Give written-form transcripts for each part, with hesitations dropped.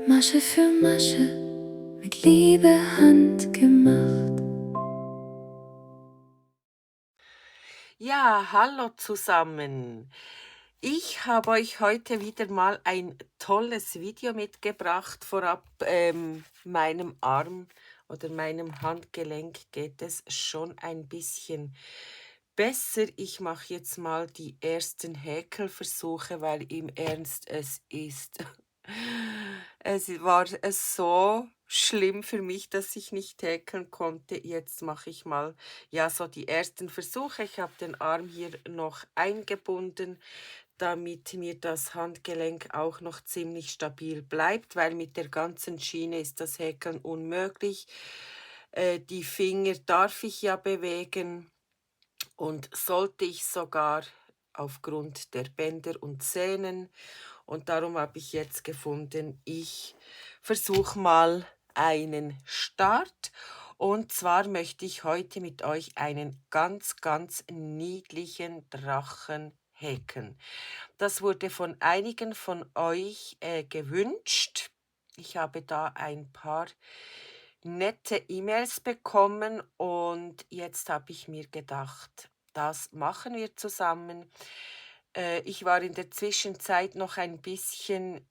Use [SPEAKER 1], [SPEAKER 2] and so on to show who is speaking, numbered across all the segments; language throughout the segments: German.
[SPEAKER 1] Masche für Masche, mit Liebe handgemacht.
[SPEAKER 2] Ja, hallo zusammen. Ich habe euch heute wieder mal ein tolles Video mitgebracht. Vorab meinem Arm oder meinem Handgelenk geht es schon ein bisschen besser. Ich mache jetzt mal die ersten Häkelversuche, weil im Ernst es war es so schlimm für mich, dass ich nicht häkeln konnte. Jetzt mache ich mal ja so die ersten Versuche. Ich habe den Arm hier noch eingebunden, damit mir das Handgelenk auch noch ziemlich stabil bleibt, weil mit der ganzen Schiene ist das Häkeln unmöglich. Die Finger darf ich ja bewegen. Und sollte ich sogar aufgrund der Bänder und Sehnen. Und darum habe ich jetzt gefunden, ich versuche mal einen Start. Und zwar möchte ich heute mit euch einen ganz, ganz niedlichen Drachen häkeln. Das wurde von einigen von euch gewünscht. Ich habe da ein paar nette E-Mails bekommen und jetzt habe ich mir gedacht, das machen wir zusammen. Ich war in der Zwischenzeit noch ein bisschen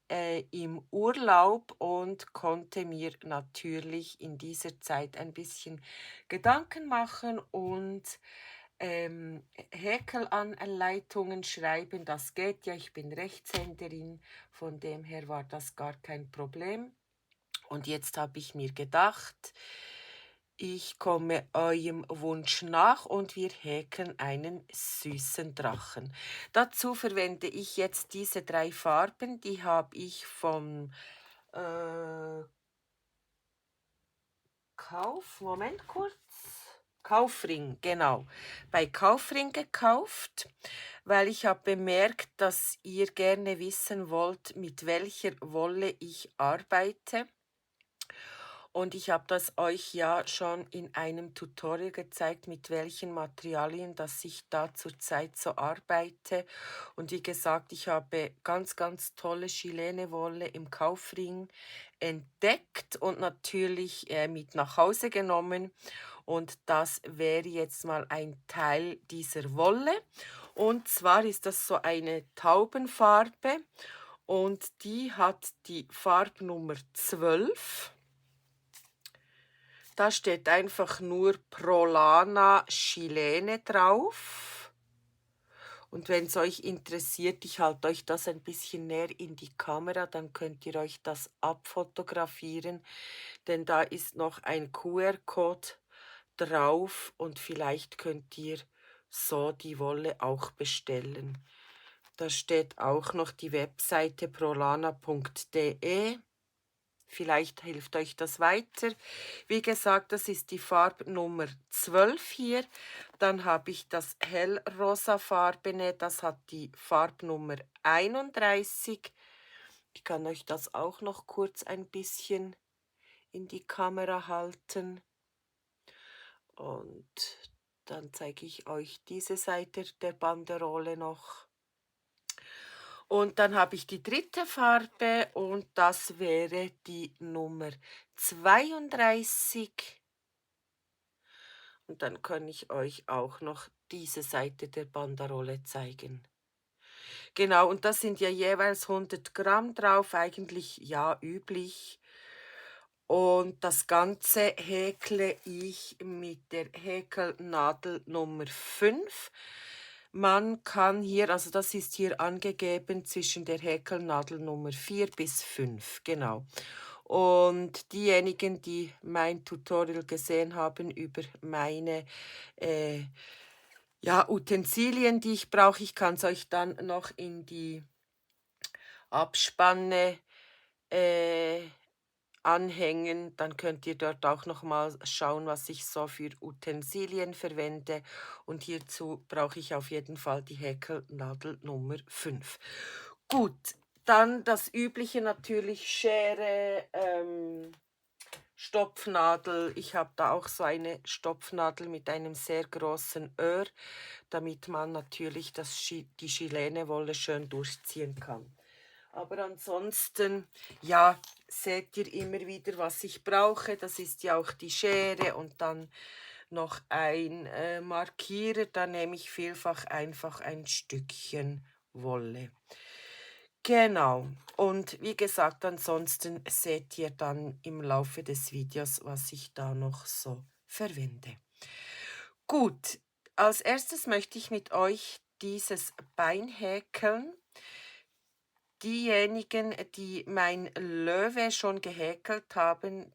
[SPEAKER 2] im Urlaub und konnte mir natürlich in dieser Zeit ein bisschen Gedanken machen und Häkelanleitungen schreiben. Das geht ja, ich bin Rechtshänderin, von dem her war das gar kein Problem. Und jetzt habe ich mir gedacht, ich komme eurem Wunsch nach und wir häkeln einen süßen Drachen. Dazu verwende ich jetzt diese 3 Farben, die habe ich vom Moment kurz. Kaufring, genau. Bei Kaufring gekauft, weil ich habe bemerkt, dass ihr gerne wissen wollt, mit welcher Wolle ich arbeite. Und ich habe das euch ja schon in einem Tutorial gezeigt, mit welchen Materialien, dass ich da zurzeit so arbeite. Und wie gesagt, ich habe ganz, ganz tolle Chilene-Wolle im Kaufring entdeckt und natürlich mit nach Hause genommen. Und das wäre jetzt mal ein Teil dieser Wolle. Und zwar ist das so eine Taubenfarbe und die hat die Farbnummer 12. Da steht einfach nur Prolana Chilene drauf. Und wenn es euch interessiert, ich halte euch das ein bisschen näher in die Kamera, dann könnt ihr euch das abfotografieren, denn da ist noch ein QR-Code drauf und vielleicht könnt ihr so die Wolle auch bestellen. Da steht auch noch die Webseite prolana.de. Vielleicht hilft euch das weiter. Wie gesagt, das ist die Farbnummer 12 hier. Dann habe ich das hellrosafarbene, das hat die Farbnummer 31. Ich kann euch das auch noch kurz ein bisschen in die Kamera halten. Und dann zeige ich euch diese Seite der Banderole noch. Und dann habe ich die dritte Farbe und das wäre die Nummer 32. Und dann kann ich euch auch noch diese Seite der Banderole zeigen. Genau, und das sind ja jeweils 100 Gramm drauf, eigentlich ja üblich. Und das Ganze häkle ich mit der Häkelnadel Nummer 5. Man kann hier, also das ist hier angegeben zwischen der Häkelnadel Nummer 4 bis 5, genau. Und diejenigen, die mein Tutorial gesehen haben über meine ja, Utensilien, die ich brauche, ich kann es euch dann noch in die Abspanne äh, anhängen. Dann könnt ihr dort auch noch mal schauen, was ich so für Utensilien verwende. Und hierzu brauche ich auf jeden Fall die Häkelnadel Nummer 5. Gut, dann das Übliche natürlich Schere, Stopfnadel. Ich habe da auch so eine Stopfnadel mit einem sehr großen Öhr, damit man natürlich die Chilene-Wolle schön durchziehen kann. Aber ansonsten, ja, seht ihr immer wieder, was ich brauche. Das ist ja auch die Schere und dann noch ein Markierer. Da nehme ich vielfach einfach ein Stückchen Wolle. Genau. Und wie gesagt, ansonsten seht ihr dann im Laufe des Videos, was ich da noch so verwende. Gut, als erstes möchte ich mit euch dieses Bein häkeln. Diejenigen, die mein Löwe schon gehäkelt haben,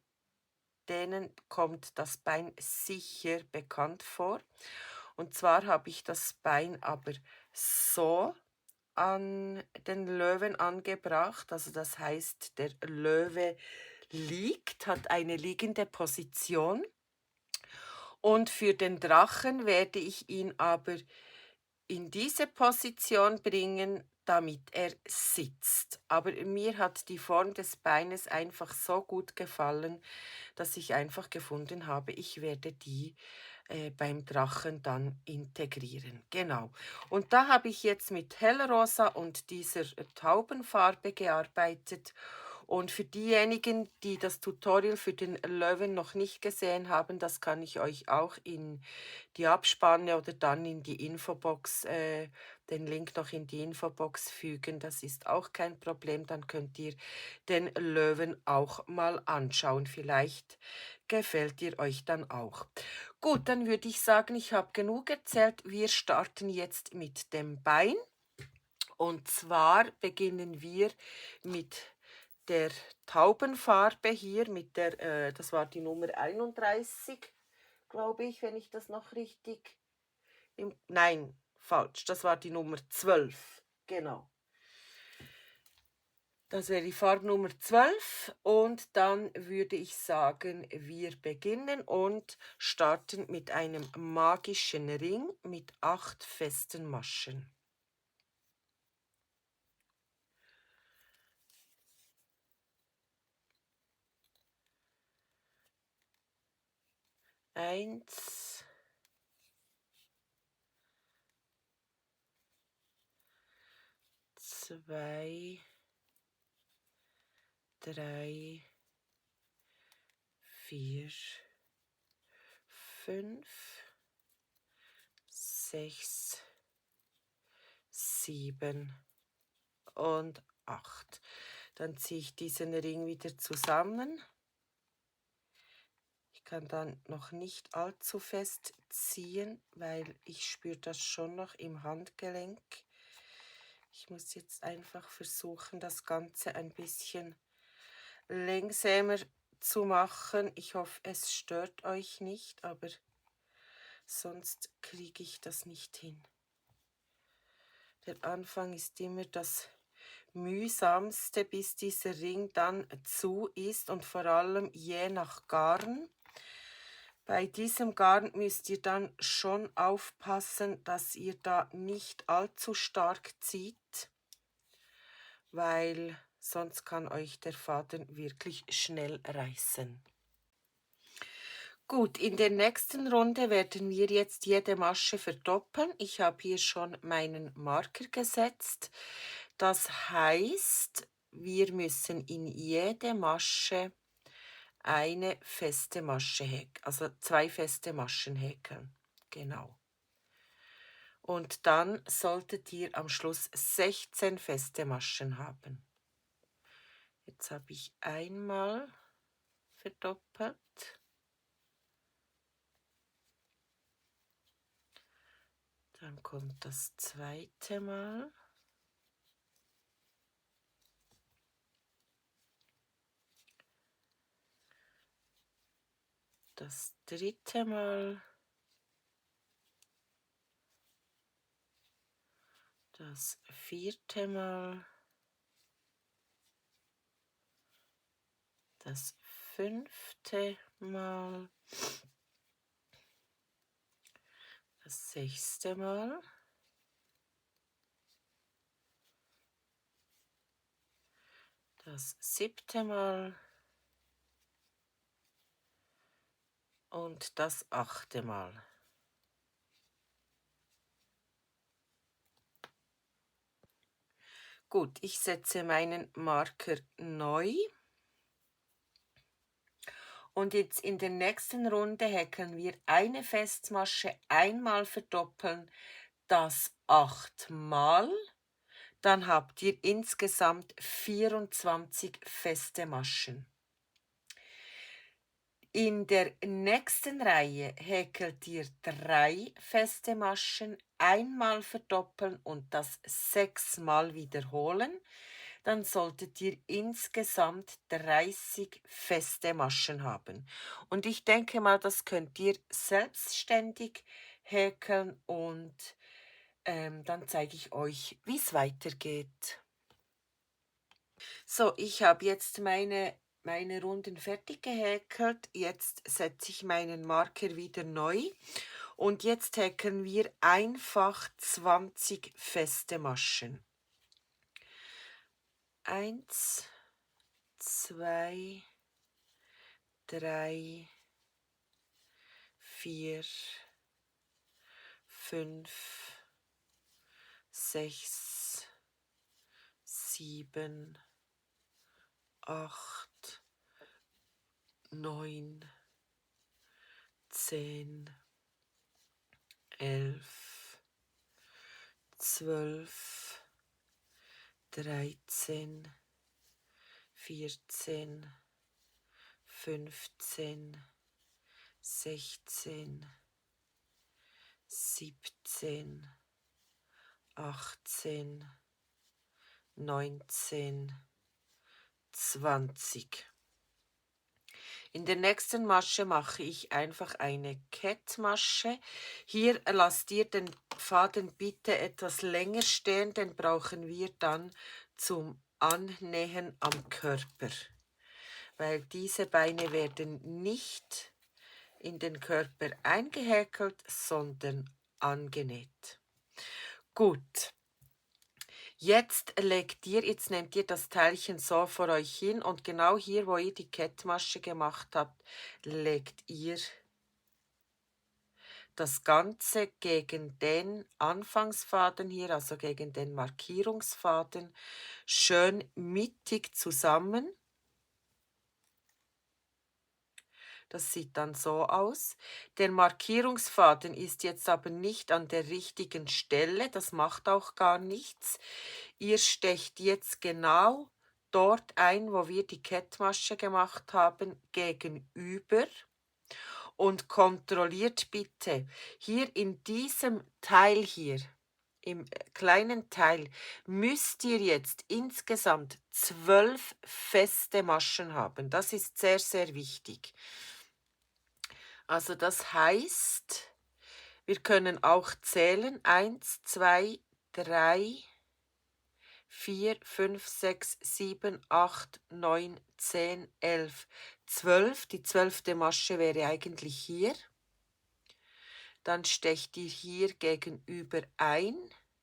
[SPEAKER 2] denen kommt das Bein sicher bekannt vor. Und zwar habe ich das Bein aber so an den Löwen angebracht. Also das heißt, der Löwe liegt, hat eine liegende Position. Und für den Drachen werde ich ihn aber in diese Position bringen, damit er sitzt. Aber mir hat die Form des Beines einfach so gut gefallen, dass ich einfach gefunden habe, ich werde die beim Drachen dann integrieren. Genau. Und da habe ich jetzt mit hellrosa und dieser Taubenfarbe gearbeitet. Und für diejenigen, die das Tutorial für den Löwen noch nicht gesehen haben, das kann ich euch auch in die Abspanne oder dann in die Infobox, den Link noch in die Infobox fügen. Das ist auch kein Problem. Dann könnt ihr den Löwen auch mal anschauen. Vielleicht gefällt ihr euch dann auch. Gut, dann würde ich sagen, ich habe genug erzählt. Wir starten jetzt mit dem Bein. Und zwar beginnen wir mit der Taubenfarbe hier, mit der, das war die Nummer 31, glaube ich, wenn ich das noch richtig nein, falsch, das war die Nummer 12, genau. Das wäre die Farbnummer 12 und dann würde ich sagen, wir beginnen und starten mit einem magischen Ring mit 8 festen Maschen. Eins, zwei, drei, vier, fünf, sechs, sieben und 8. Dann ziehe ich diesen Ring wieder zusammen. Ich kann dann noch nicht allzu fest ziehen, weil ich spüre das schon noch im Handgelenk. Ich muss jetzt einfach versuchen, das Ganze ein bisschen langsamer zu machen. Ich hoffe, es stört euch nicht, aber sonst kriege ich das nicht hin. Der Anfang ist immer das mühsamste, bis dieser Ring dann zu ist und vor allem je nach Garn. Bei diesem Garn müsst ihr dann schon aufpassen, dass ihr da nicht allzu stark zieht, weil sonst kann euch der Faden wirklich schnell reißen. Gut, in der nächsten Runde werden wir jetzt jede Masche verdoppeln. Ich habe hier schon meinen Marker gesetzt. Das heißt, wir müssen in jede Masche eine feste Masche häkeln, also 2 feste Maschen häkeln. Genau. Und dann solltet ihr am Schluss 16 feste Maschen haben. Jetzt habe ich einmal verdoppelt. Dann kommt das zweite Mal. Das dritte Mal. Das vierte Mal. Das fünfte Mal. Das sechste Mal. Das siebte Mal. Und das achte Mal. Gut, ich setze meinen Marker neu. Und jetzt in der nächsten Runde häkeln wir eine Festmasche einmal verdoppeln, das 8-mal. Dann habt ihr insgesamt 24 feste Maschen. In der nächsten Reihe häkelt ihr 3 feste Maschen, einmal verdoppeln und das 6-mal wiederholen. Dann solltet ihr insgesamt 30 feste Maschen haben. Und ich denke mal, das könnt ihr selbstständig häkeln und dann zeige ich euch, wie es weitergeht. So, ich habe jetzt meine Runden fertig gehäkelt. Jetzt setze ich meinen Marker wieder neu. Und jetzt häkeln wir einfach 20 feste Maschen. 1, 2, 3, 4, 5, 6, 7, 8, 9, 10, 11, 12, 13, 14, 15, 16, 17, 18, 19, 20. In der nächsten Masche mache ich einfach eine Kettmasche. Hier lasst ihr den Faden bitte etwas länger stehen, den brauchen wir dann zum Annähen am Körper, weil diese Beine werden nicht in den Körper eingehäkelt, sondern angenäht. Gut. Jetzt nehmt ihr das Teilchen so vor euch hin und genau hier, wo ihr die Kettmasche gemacht habt, legt ihr das Ganze gegen den Anfangsfaden hier, also gegen den Markierungsfaden, schön mittig zusammen. Das sieht dann so aus. Der Markierungsfaden ist jetzt aber nicht an der richtigen Stelle, das macht auch gar nichts. Ihr stecht jetzt genau dort ein, wo wir die Kettmasche gemacht haben, gegenüber und kontrolliert bitte hier in diesem Teil hier, im kleinen Teil, müsst ihr jetzt insgesamt 12 feste Maschen haben. Das ist sehr, sehr wichtig. Also das heißt, wir können auch zählen, 1, 2, 3, 4, 5, 6, 7, 8, 9, 10, 11, 12. Die 12. Masche wäre eigentlich hier. Dann stecht ihr hier gegenüber ein,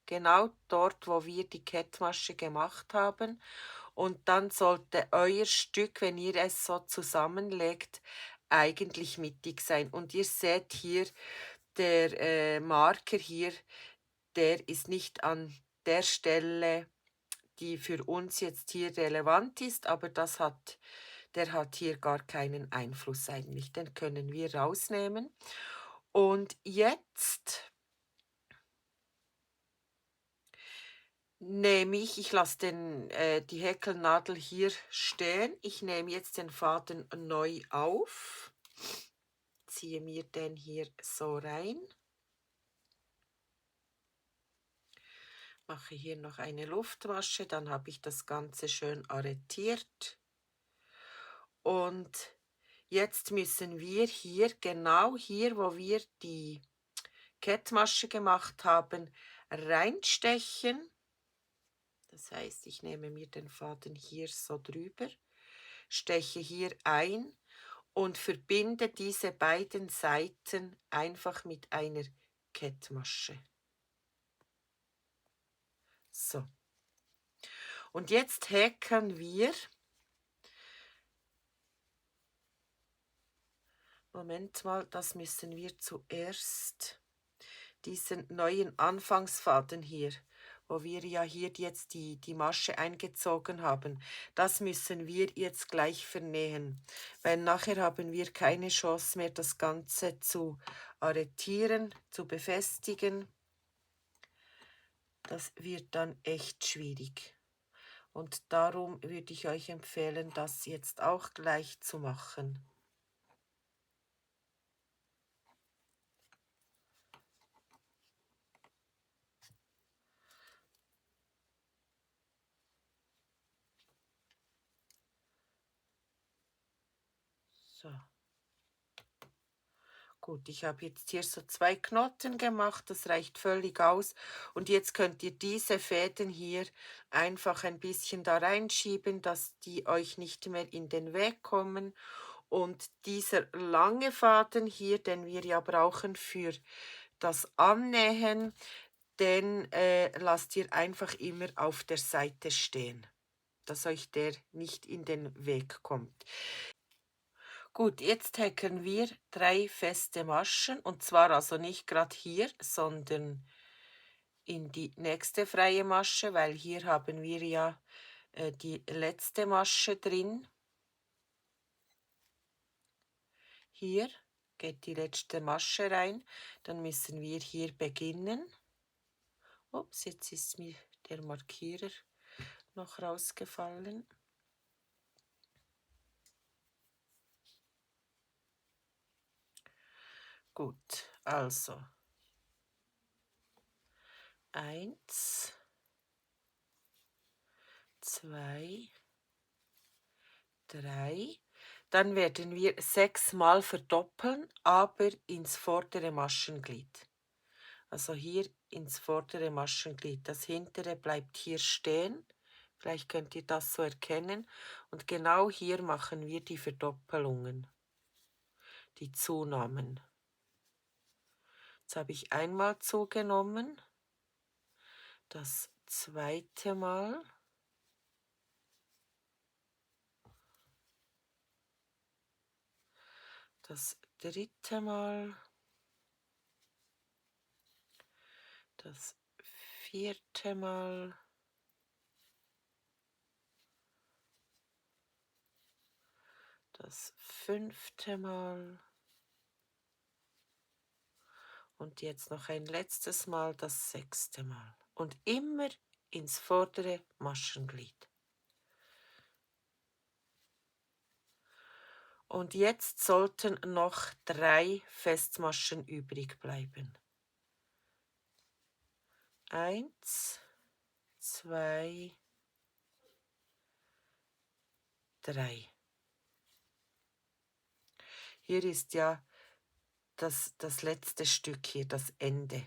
[SPEAKER 2] genau dort, wo wir die Kettmasche gemacht haben. Und dann sollte euer Stück, wenn ihr es so zusammenlegt, eigentlich mittig sein. Und ihr seht hier, der Marker hier, der ist nicht an der Stelle, die für uns jetzt hier relevant ist, aber der hat hier gar keinen Einfluss eigentlich. Den können wir rausnehmen. Und jetzt ich lasse die Häkelnadel hier stehen. Ich nehme jetzt den Faden neu auf, ziehe mir den hier so rein, mache hier noch eine Luftmasche, dann habe ich das Ganze schön arretiert. Und jetzt müssen wir hier, genau hier, wo wir die Kettmasche gemacht haben, reinstechen. Das heißt, ich nehme mir den Faden hier so drüber, steche hier ein und verbinde diese beiden Seiten einfach mit einer Kettmasche. So. Und jetzt häkeln wir, Moment mal, das müssen wir zuerst, diesen neuen Anfangsfaden hier, wo wir ja hier jetzt die Masche eingezogen haben, das müssen wir jetzt gleich vernähen, weil nachher haben wir keine Chance mehr, das Ganze zu arretieren, zu befestigen. Das wird dann echt schwierig. Und darum würde ich euch empfehlen, das jetzt auch gleich zu machen. So. Gut, ich habe jetzt hier so 2 Knoten gemacht, das reicht völlig aus. Und jetzt könnt ihr diese Fäden hier einfach ein bisschen da reinschieben, dass die euch nicht mehr in den Weg kommen. Und dieser lange Faden hier, den wir ja brauchen für das Annähen, den lasst ihr einfach immer auf der Seite stehen, dass euch der nicht in den Weg kommt. Gut, jetzt häkeln wir 3 feste Maschen, und zwar also nicht gerade hier, sondern in die nächste freie Masche, weil hier haben wir ja die letzte Masche drin. Hier geht die letzte Masche rein, dann müssen wir hier beginnen. Ups, jetzt ist mir der Markierer noch rausgefallen. Gut, also 1, 2, 3. Dann werden wir 6 Mal verdoppeln, aber ins vordere Maschenglied. Also hier ins vordere Maschenglied. Das hintere bleibt hier stehen. Vielleicht könnt ihr das so erkennen. Und genau hier machen wir die Verdoppelungen, die Zunahmen. Jetzt habe ich einmal zugenommen, das zweite Mal, das dritte Mal, das vierte Mal, das fünfte Mal und jetzt noch ein letztes Mal, das sechste Mal. Und immer ins vordere Maschenglied. Und jetzt sollten noch 3 Festmaschen übrig bleiben. 1, 2, 3. Hier ist ja das letzte Stück hier, das Ende,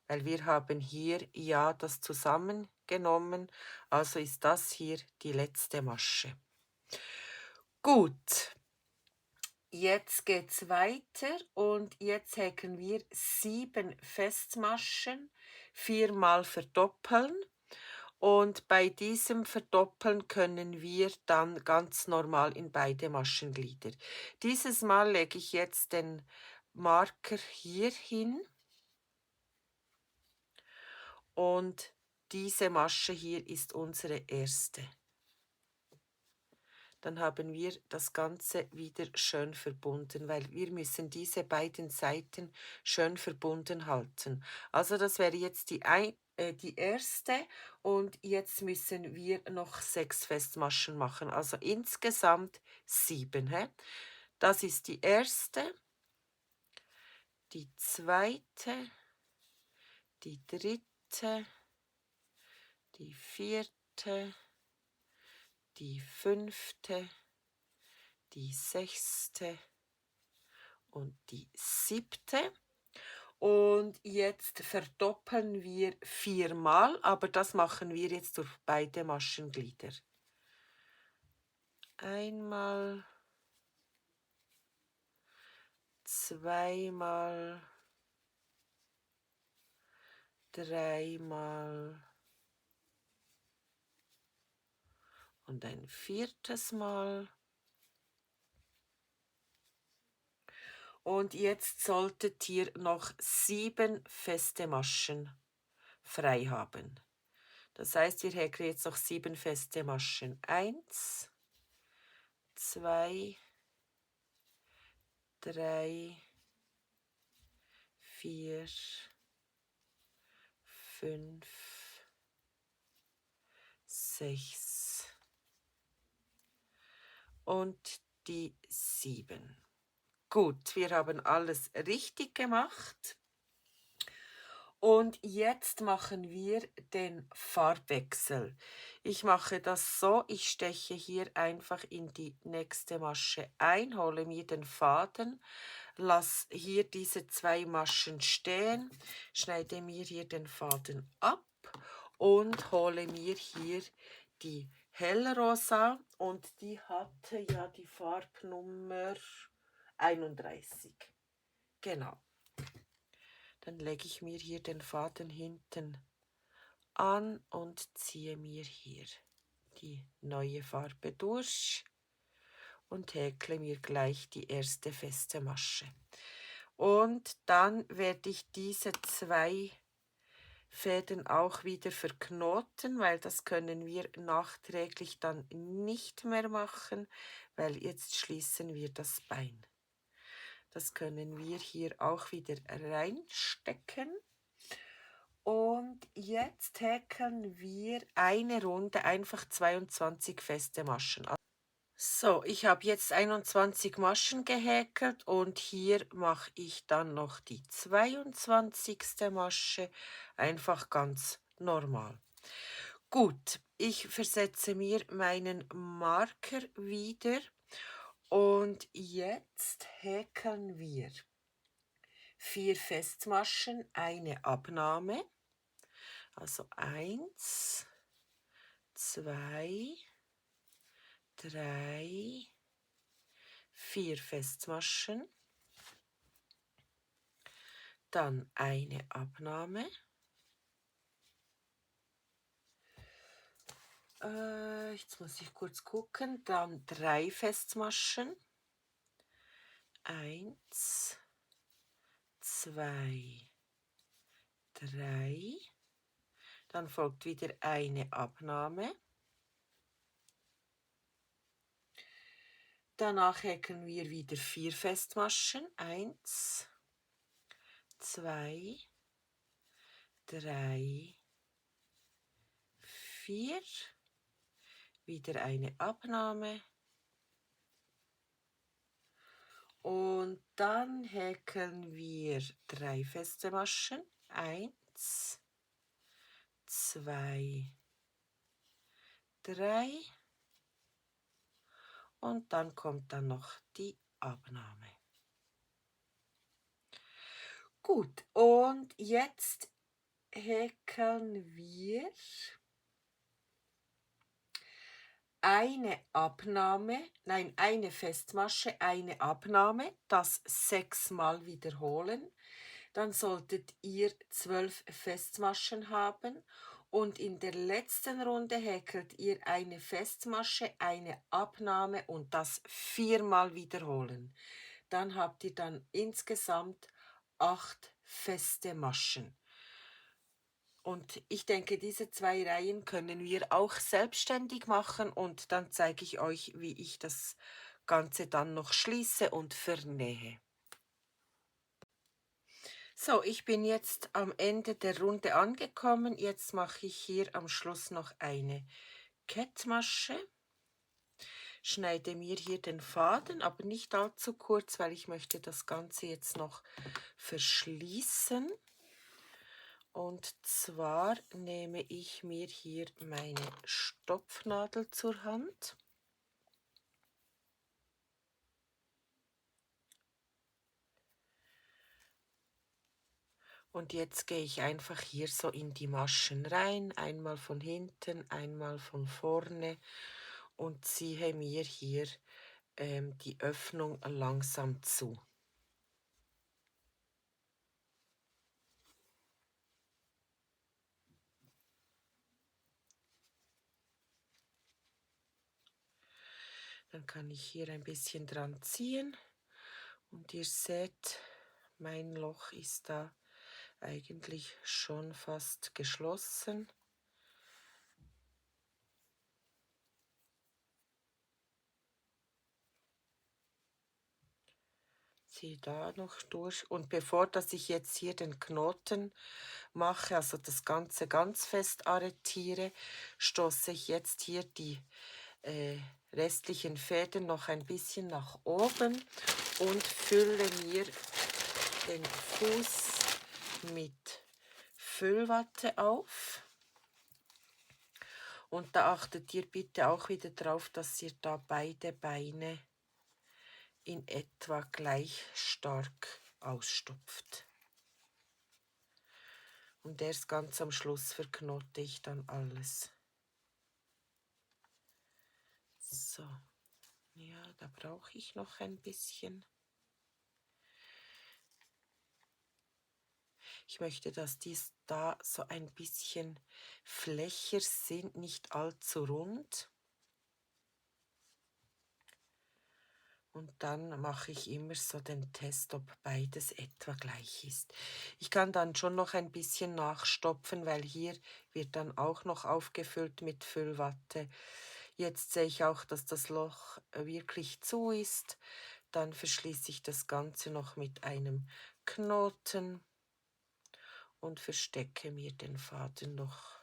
[SPEAKER 2] weil wir haben hier ja das zusammengenommen, also ist das hier die letzte Masche. Gut, jetzt geht's weiter und jetzt häkeln wir 7 Festmaschen, 4 Mal verdoppeln. Und bei diesem Verdoppeln können wir dann ganz normal in beide Maschenglieder. Dieses Mal lege ich jetzt den Marker hier hin und diese Masche hier ist unsere erste. Dann haben wir das Ganze wieder schön verbunden, weil wir müssen diese beiden Seiten schön verbunden halten. Also das wäre jetzt die erste und jetzt müssen wir noch 6 Festmaschen machen, also insgesamt 7. Hä? Das ist die erste, die zweite, die dritte, die vierte, die fünfte, die sechste und die siebte. Und jetzt verdoppeln wir 4 Mal, aber das machen wir jetzt durch beide Maschenglieder. Einmal, zweimal, dreimal und ein viertes Mal. Und jetzt solltet ihr noch 7 feste Maschen frei haben. Das heißt, wir häkeln jetzt noch 7 feste Maschen. 1, 2, 3, 4, 5, 6 und die 7. Gut, wir haben alles richtig gemacht. Und jetzt machen wir den Farbwechsel. Ich mache das so, ich steche hier einfach in die nächste Masche ein, hole mir den Faden, lasse hier diese 2 Maschen stehen, schneide mir hier den Faden ab und hole mir hier die hellrosa und die hatte ja die Farbnummer 31. Genau. Dann lege ich mir hier den Faden hinten an und ziehe mir hier die neue Farbe durch und häkle mir gleich die erste feste Masche. Und dann werde ich diese 2 Fäden auch wieder verknoten, weil das können wir nachträglich dann nicht mehr machen, weil jetzt schließen wir das Bein. Das können wir hier auch wieder reinstecken. Und jetzt häkeln wir eine Runde einfach 22 feste Maschen. So, ich habe jetzt 21 Maschen gehäkelt und hier mache ich dann noch die 22. Masche, einfach ganz normal. Gut, ich versetze mir meinen Marker wieder und jetzt häkeln wir 4 Festmaschen, eine Abnahme. Also 1, 2, 3, 4 Festmaschen, dann eine Abnahme, jetzt muss ich kurz gucken, dann 3 Festmaschen, 1, 2, 3, dann folgt wieder eine Abnahme. Danach häkeln wir wieder 4 Festmaschen. 1, 2, 3, 4. Wieder eine Abnahme. Und dann häkeln wir 3 feste Maschen. 1, 2, 3. Und dann kommt dann noch die Abnahme. Gut, und jetzt häkeln wir eine Festmasche, eine Abnahme, das 6-mal wiederholen. Dann solltet ihr 12 Festmaschen haben und in der letzten Runde häkelt ihr eine Festmasche, eine Abnahme und das 4-mal wiederholen. Dann habt ihr dann insgesamt 8 feste Maschen. Und ich denke, diese 2 Reihen können wir auch selbstständig machen und dann zeige ich euch, wie ich das Ganze dann noch schließe und vernähe. So, ich bin jetzt am Ende der Runde angekommen. Jetzt mache ich hier am Schluss noch eine Kettmasche. Schneide mir hier den Faden, aber nicht allzu kurz, weil ich möchte das Ganze jetzt noch verschließen. Und zwar nehme ich mir hier meine Stopfnadel zur Hand. Und jetzt gehe ich einfach hier so in die Maschen rein, einmal von hinten, einmal von vorne und ziehe mir hier die Öffnung langsam zu. Dann kann ich hier ein bisschen dran ziehen und ihr seht, mein Loch ist da eigentlich schon fast geschlossen. ziehe da noch durch. Und bevor dass ich jetzt hier den Knoten mache, also das Ganze ganz fest arretiere, stoße ich jetzt hier die restlichen Fäden noch ein bisschen nach oben und fülle mir den Fuß mit Füllwatte auf. Und da achtet ihr bitte auch wieder drauf, dass ihr da beide Beine in etwa gleich stark ausstopft. Und erst ganz am Schluss verknote ich dann alles. So, ja, da brauche ich noch ein bisschen. Ich möchte, dass dies da so ein bisschen flächer sind, nicht allzu rund. Und dann mache ich immer so den Test, ob beides etwa gleich ist. Ich kann dann schon noch ein bisschen nachstopfen, weil hier wird dann auch noch aufgefüllt mit Füllwatte. Jetzt sehe ich auch, dass das Loch wirklich zu ist. Dann verschließe ich das Ganze noch mit einem Knoten und verstecke mir den Faden noch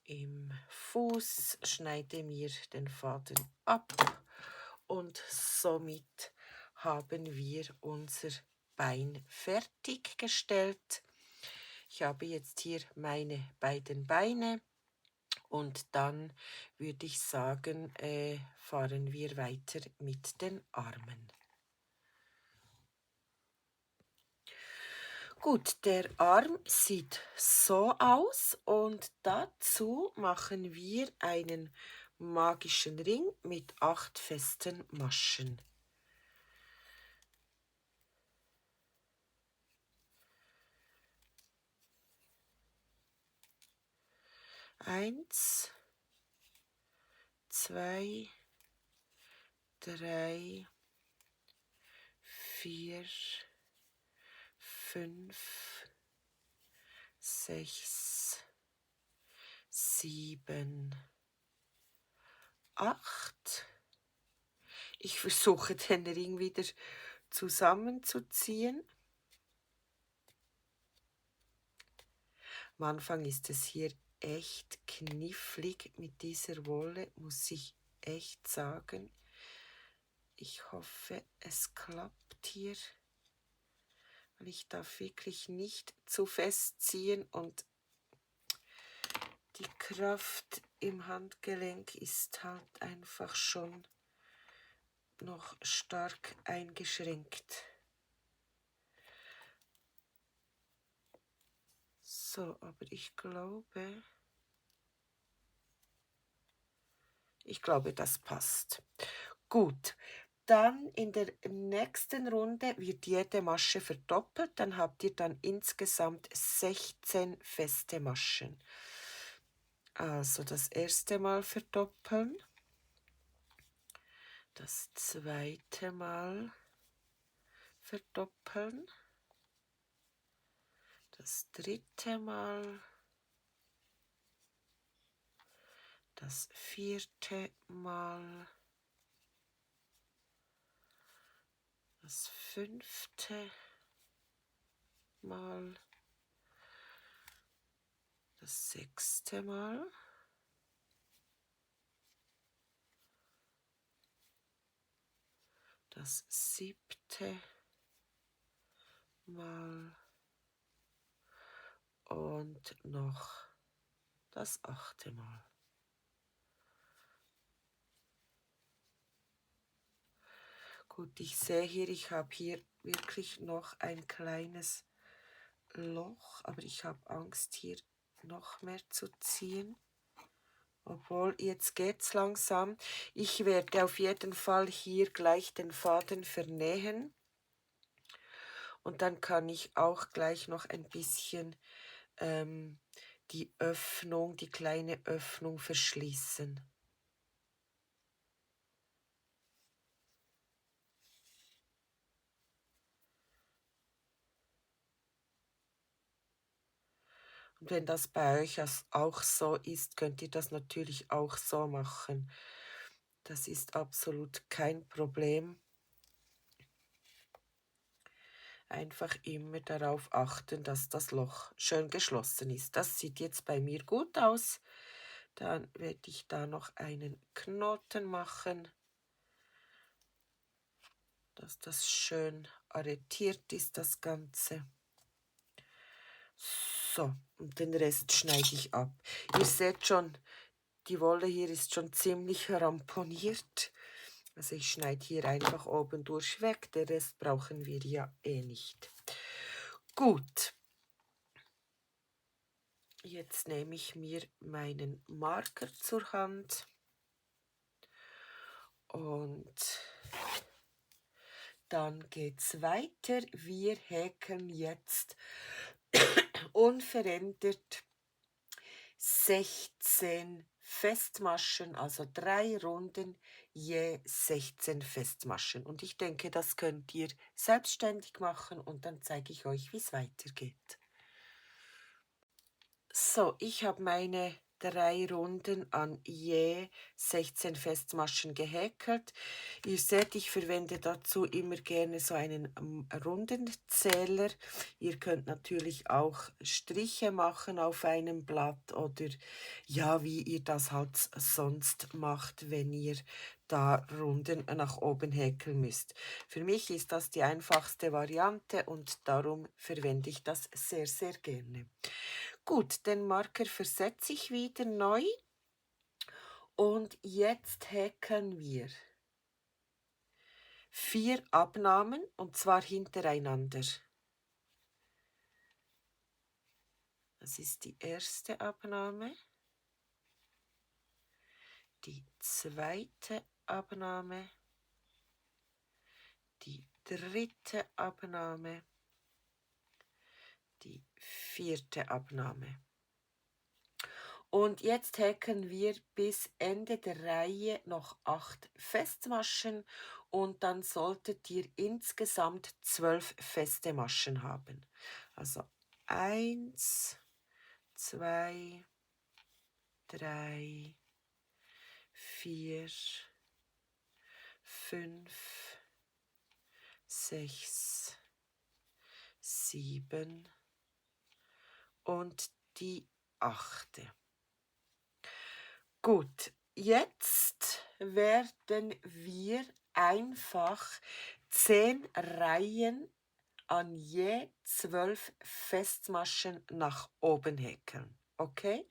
[SPEAKER 2] im Fuß, schneide mir den Faden ab und somit haben wir unser Bein fertiggestellt. Ich habe jetzt hier meine beiden Beine und dann würde ich sagen, fahren wir weiter mit den Armen. Gut, der Arm sieht so aus und dazu machen wir einen magischen Ring mit 8 festen Maschen. Eins, 2, 3, 4, 5, 6, 7, 8. Ich versuche den Ring wieder zusammenzuziehen. Am Anfang ist es hier echt knifflig mit dieser Wolle, muss ich echt sagen. Ich hoffe, es klappt hier, weil ich darf wirklich nicht zu fest ziehen und die Kraft im Handgelenk ist halt einfach schon noch stark eingeschränkt. So, aber ich glaube, das passt. Gut, dann in der nächsten Runde wird jede Masche verdoppelt. Dann habt ihr dann insgesamt 16 feste Maschen. Also das erste Mal verdoppeln, das zweite Mal verdoppeln, das dritte Mal, das vierte Mal, das fünfte Mal, das sechste Mal, das siebte Mal und noch das achte Mal. Gut, ich sehe hier, ich habe hier wirklich noch ein kleines Loch, aber ich habe Angst, hier noch mehr zu ziehen. Obwohl, jetzt geht's langsam. Ich werde auf jeden Fall hier gleich den Faden vernähen. Und dann kann ich auch gleich noch ein bisschen die Öffnung, die kleine Öffnung verschließen. Und wenn das bei euch auch so ist, könnt ihr das natürlich auch so machen. Das ist absolut kein Problem. Einfach immer darauf achten, dass das Loch schön geschlossen ist. Das sieht jetzt bei mir gut aus. Dann werde ich da noch einen Knoten machen, dass das schön arretiert ist, das Ganze. So, und den Rest schneide ich ab. Ihr seht schon, die Wolle hier ist schon ziemlich ramponiert. Also ich schneide hier einfach oben durch weg, den Rest brauchen wir ja eh nicht. Gut, jetzt nehme ich mir meinen Marker zur Hand und dann geht's weiter. Wir häkeln jetzt unverändert 16 Festmaschen, also 3 Runden, je 16 Festmaschen. Und ich denke, das könnt ihr selbstständig machen und dann zeige ich euch, wie es weitergeht. So, ich habe meine 3 Runden an je 16 Festmaschen gehäkelt. Ihr seht, ich verwende dazu immer gerne so einen Rundenzähler. Ihr könnt natürlich auch Striche machen auf einem Blatt oder ja, wie ihr das halt sonst macht, wenn ihr da Runden nach oben häkeln müsst. Für mich ist das die einfachste Variante und darum verwende ich das sehr, sehr gerne. Gut, den Marker versetze ich wieder neu und jetzt häkeln wir 4 Abnahmen und zwar hintereinander. Das ist die erste Abnahme, die zweite Abnahme, die dritte Abnahme, die vierte Abnahme. Und jetzt häkeln wir bis Ende der Reihe noch 8 Festmaschen und dann solltet ihr insgesamt 12 feste Maschen haben. Also 1, 2, 3, 4, 5, 6, 7 und die 8. Gut, jetzt werden wir einfach 10 Reihen an je 12 Festmaschen nach oben häkeln. Okay?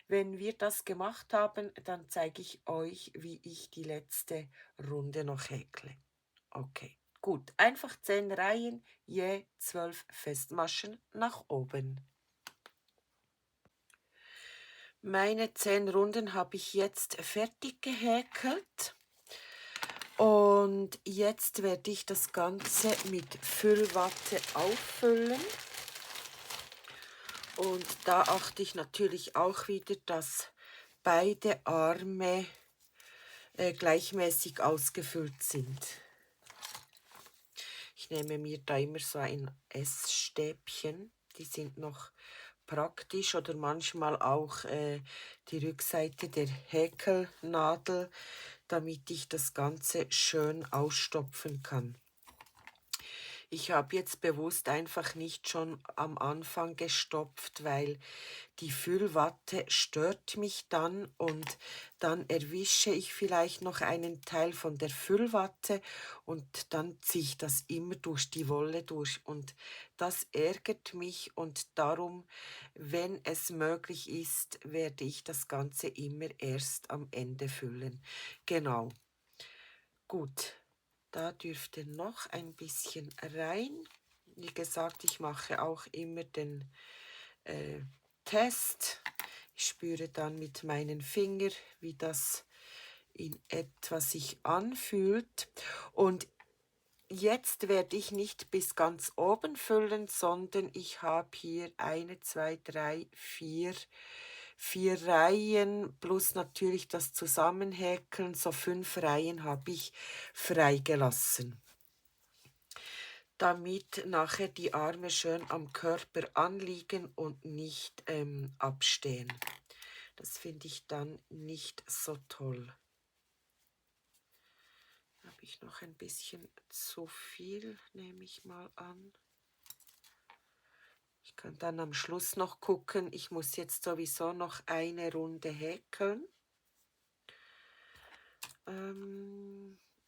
[SPEAKER 2] Wenn wir das gemacht haben, dann zeige ich euch, wie ich die letzte Runde noch häkle. Okay, gut. Einfach 10 Reihen, je 12 Festmaschen nach oben. Meine 10 Runden habe ich jetzt fertig gehäkelt und jetzt werde ich das Ganze mit Füllwatte auffüllen und da achte ich natürlich auch wieder, dass beide Arme gleichmäßig ausgefüllt sind. Ich nehme mir da immer so ein Essstäbchen, die sind noch praktisch oder manchmal auch die Rückseite der Häkelnadel, damit ich das Ganze schön ausstopfen kann. Ich habe jetzt bewusst einfach nicht schon am Anfang gestopft, weil die Füllwatte stört mich dann und dann erwische ich vielleicht noch einen Teil von der Füllwatte und dann ziehe ich das immer durch die Wolle durch und das ärgert mich und darum, wenn es möglich ist, werde ich das Ganze immer erst am Ende füllen. Genau. Gut. Da dürfte noch ein bisschen rein. Wie gesagt, ich mache auch immer den Test. Ich spüre dann mit meinen Fingern, wie das in etwa sich anfühlt. Und jetzt werde ich nicht bis ganz oben füllen, sondern ich habe hier 1, 2, 3, 4 Reihen plus natürlich das Zusammenhäkeln. So 5 Reihen habe ich freigelassen, damit nachher die Arme schön am Körper anliegen und nicht abstehen. Das finde ich dann nicht so toll. Habe ich noch ein bisschen zu viel, nehme ich mal an. Ich kann dann am Schluss noch gucken. Ich muss jetzt sowieso noch eine Runde häkeln.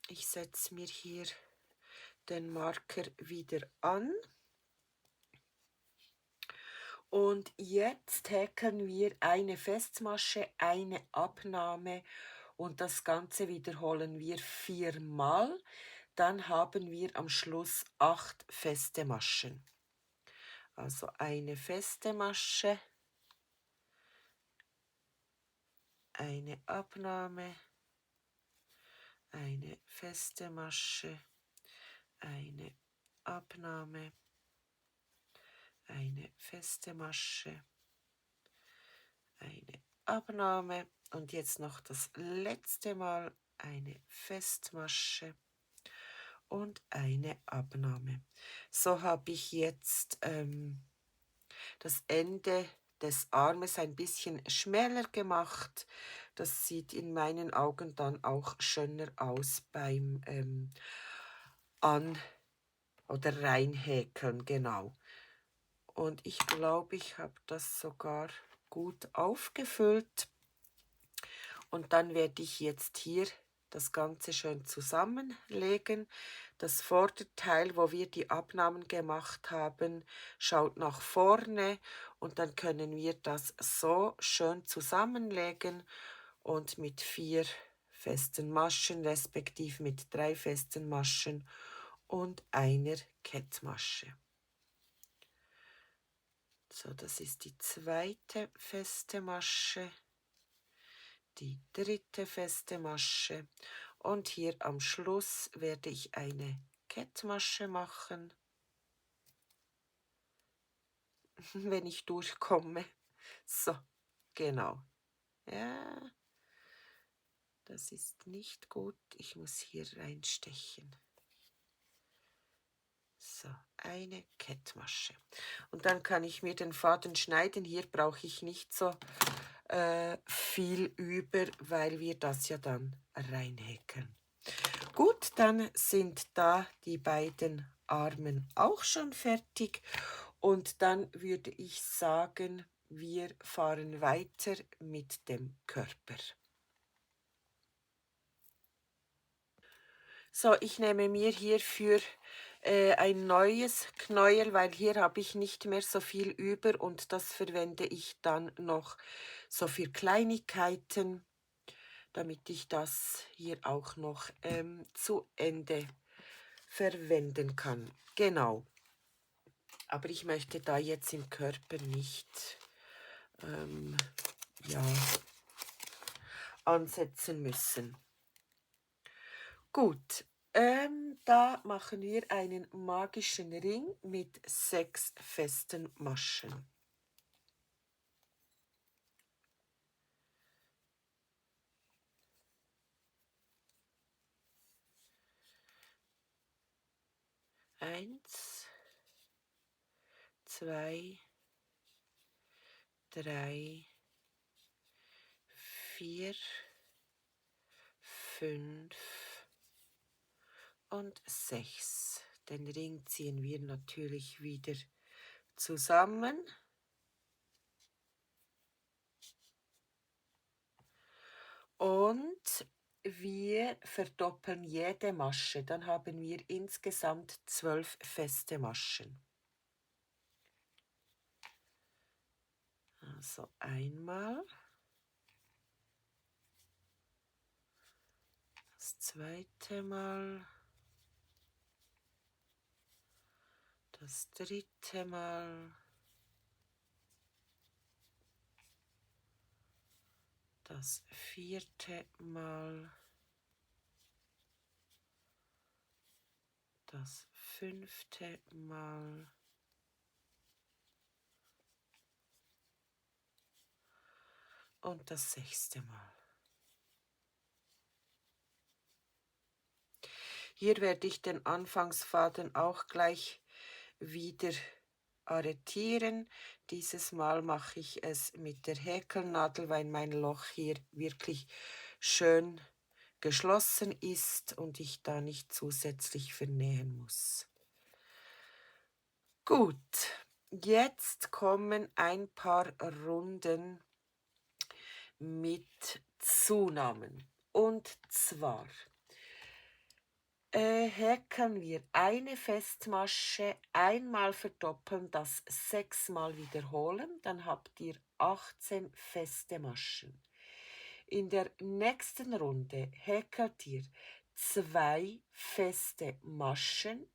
[SPEAKER 2] Ich setze mir hier den Marker wieder an. Und jetzt häkeln wir eine Festmasche, eine Abnahme und das Ganze wiederholen wir 4-mal. Dann haben wir am Schluss 8 feste Maschen. Also eine feste Masche, eine Abnahme, eine feste Masche, eine Abnahme, eine feste Masche, eine Abnahme und jetzt noch das letzte Mal eine Festmasche und eine Abnahme. So habe ich jetzt das Ende des Armes ein bisschen schmäler gemacht. Das sieht in meinen Augen dann auch schöner aus beim An- oder Reinhäkeln, genau. Und ich glaube, ich habe das sogar gut aufgefüllt. Und dann werde ich jetzt hier das Ganze schön zusammenlegen. Das Vorderteil, wo wir die Abnahmen gemacht haben, schaut nach vorne und dann können wir das so schön zusammenlegen und mit 4 festen Maschen, respektive mit 3 festen Maschen und einer Kettmasche. So, das ist die zweite feste Masche, die dritte feste Masche und hier am Schluss werde ich eine Kettmasche machen, wenn ich durchkomme. So, genau. Ja, das ist nicht gut. Ich muss hier reinstechen. So, eine Kettmasche. Und dann kann ich mir den Faden schneiden. Hier brauche ich nicht so viel über, weil wir das ja dann reinhäkeln. Gut, dann sind da die beiden Armen auch schon fertig. Und dann würde ich sagen, wir fahren weiter mit dem Körper. So, ich nehme mir hierfür ein neues Knäuel, weil hier habe ich nicht mehr so viel über und das verwende ich dann noch so für Kleinigkeiten, damit ich das hier auch noch zu Ende verwenden kann. Genau. Aber ich möchte da jetzt im Körper nicht ja, ansetzen müssen. Gut, da machen wir einen magischen Ring mit 6 festen Maschen. Eins, 2, 3, 4, 5 und 6. Den Ring ziehen wir natürlich wieder zusammen. Und wir verdoppeln jede Masche. Dann haben wir insgesamt 12 feste Maschen. Also einmal. Das zweite Mal. Das dritte Mal. Das vierte Mal. Das fünfte Mal. Und das 6. Mal. Hier werde ich den Anfangsfaden auch gleich wieder arretieren. Dieses Mal mache ich es mit der Häkelnadel, weil mein Loch hier wirklich schön geschlossen ist und ich da nicht zusätzlich vernähen muss. Gut, Jetzt kommen ein paar Runden mit Zunahmen. Und zwar häkeln wir eine Festmasche, einmal verdoppeln, das 6-mal wiederholen, dann habt ihr 18 feste Maschen. In der nächsten Runde häkelt ihr 2 feste Maschen,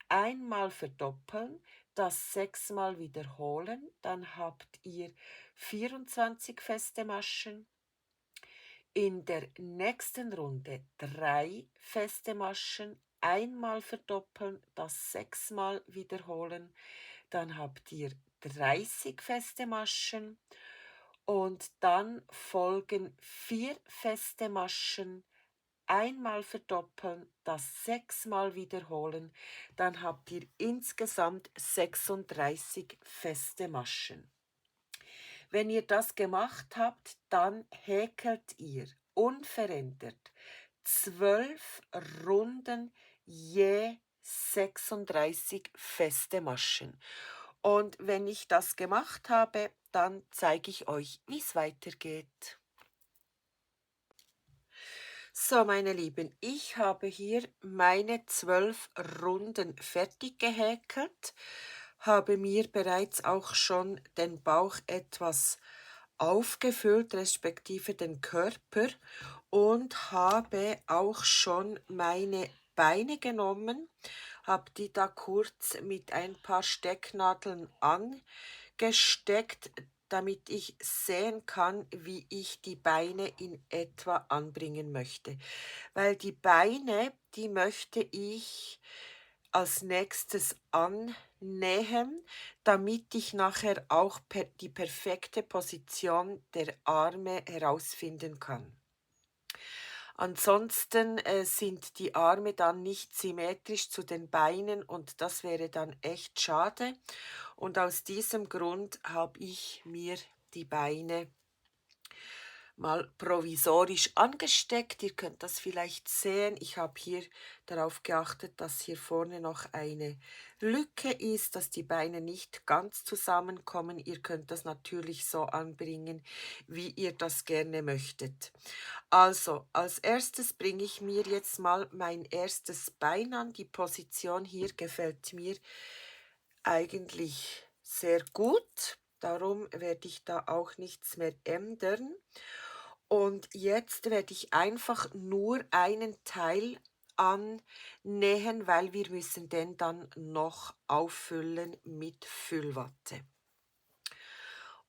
[SPEAKER 2] einmal verdoppeln, das 6-mal wiederholen, dann habt ihr 24 feste Maschen. In der nächsten Runde 3 feste Maschen, einmal verdoppeln, das 6-mal wiederholen, dann habt ihr 30 feste Maschen und dann folgen 4 feste Maschen, einmal verdoppeln, das 6-mal wiederholen, dann habt ihr insgesamt 36 feste Maschen. Wenn ihr das gemacht habt, dann häkelt ihr unverändert 12 Runden je 36 feste Maschen. Und wenn ich das gemacht habe, dann zeige ich euch, wie es weitergeht. So, meine Lieben, ich habe hier meine 12 Runden fertig gehäkelt, habe mir bereits auch schon den Bauch etwas aufgefüllt, respektive den Körper, und habe auch schon meine Beine genommen, habe die da kurz mit ein paar Stecknadeln angesteckt, damit ich sehen kann, wie ich die Beine in etwa anbringen möchte. Weil die Beine, die möchte ich als nächstes annähen, damit ich nachher auch die perfekte Position der Arme herausfinden kann. Ansonsten sind die Arme dann nicht symmetrisch zu den Beinen und das wäre dann echt schade. Und aus diesem Grund habe ich mir die Beine mal provisorisch angesteckt. Ihr könnt das vielleicht sehen. Ich habe hier darauf geachtet, dass hier vorne noch eine Lücke ist, dass die Beine nicht ganz zusammenkommen. Ihr könnt das natürlich so anbringen, wie ihr das gerne möchtet. Also, als erstes bringe ich mir jetzt mal mein erstes Bein an. Die Position hier gefällt mir eigentlich sehr gut. Darum werde ich da auch nichts mehr ändern. Und jetzt werde ich einfach nur einen Teil annähen, weil wir müssen den dann noch auffüllen mit Füllwatte.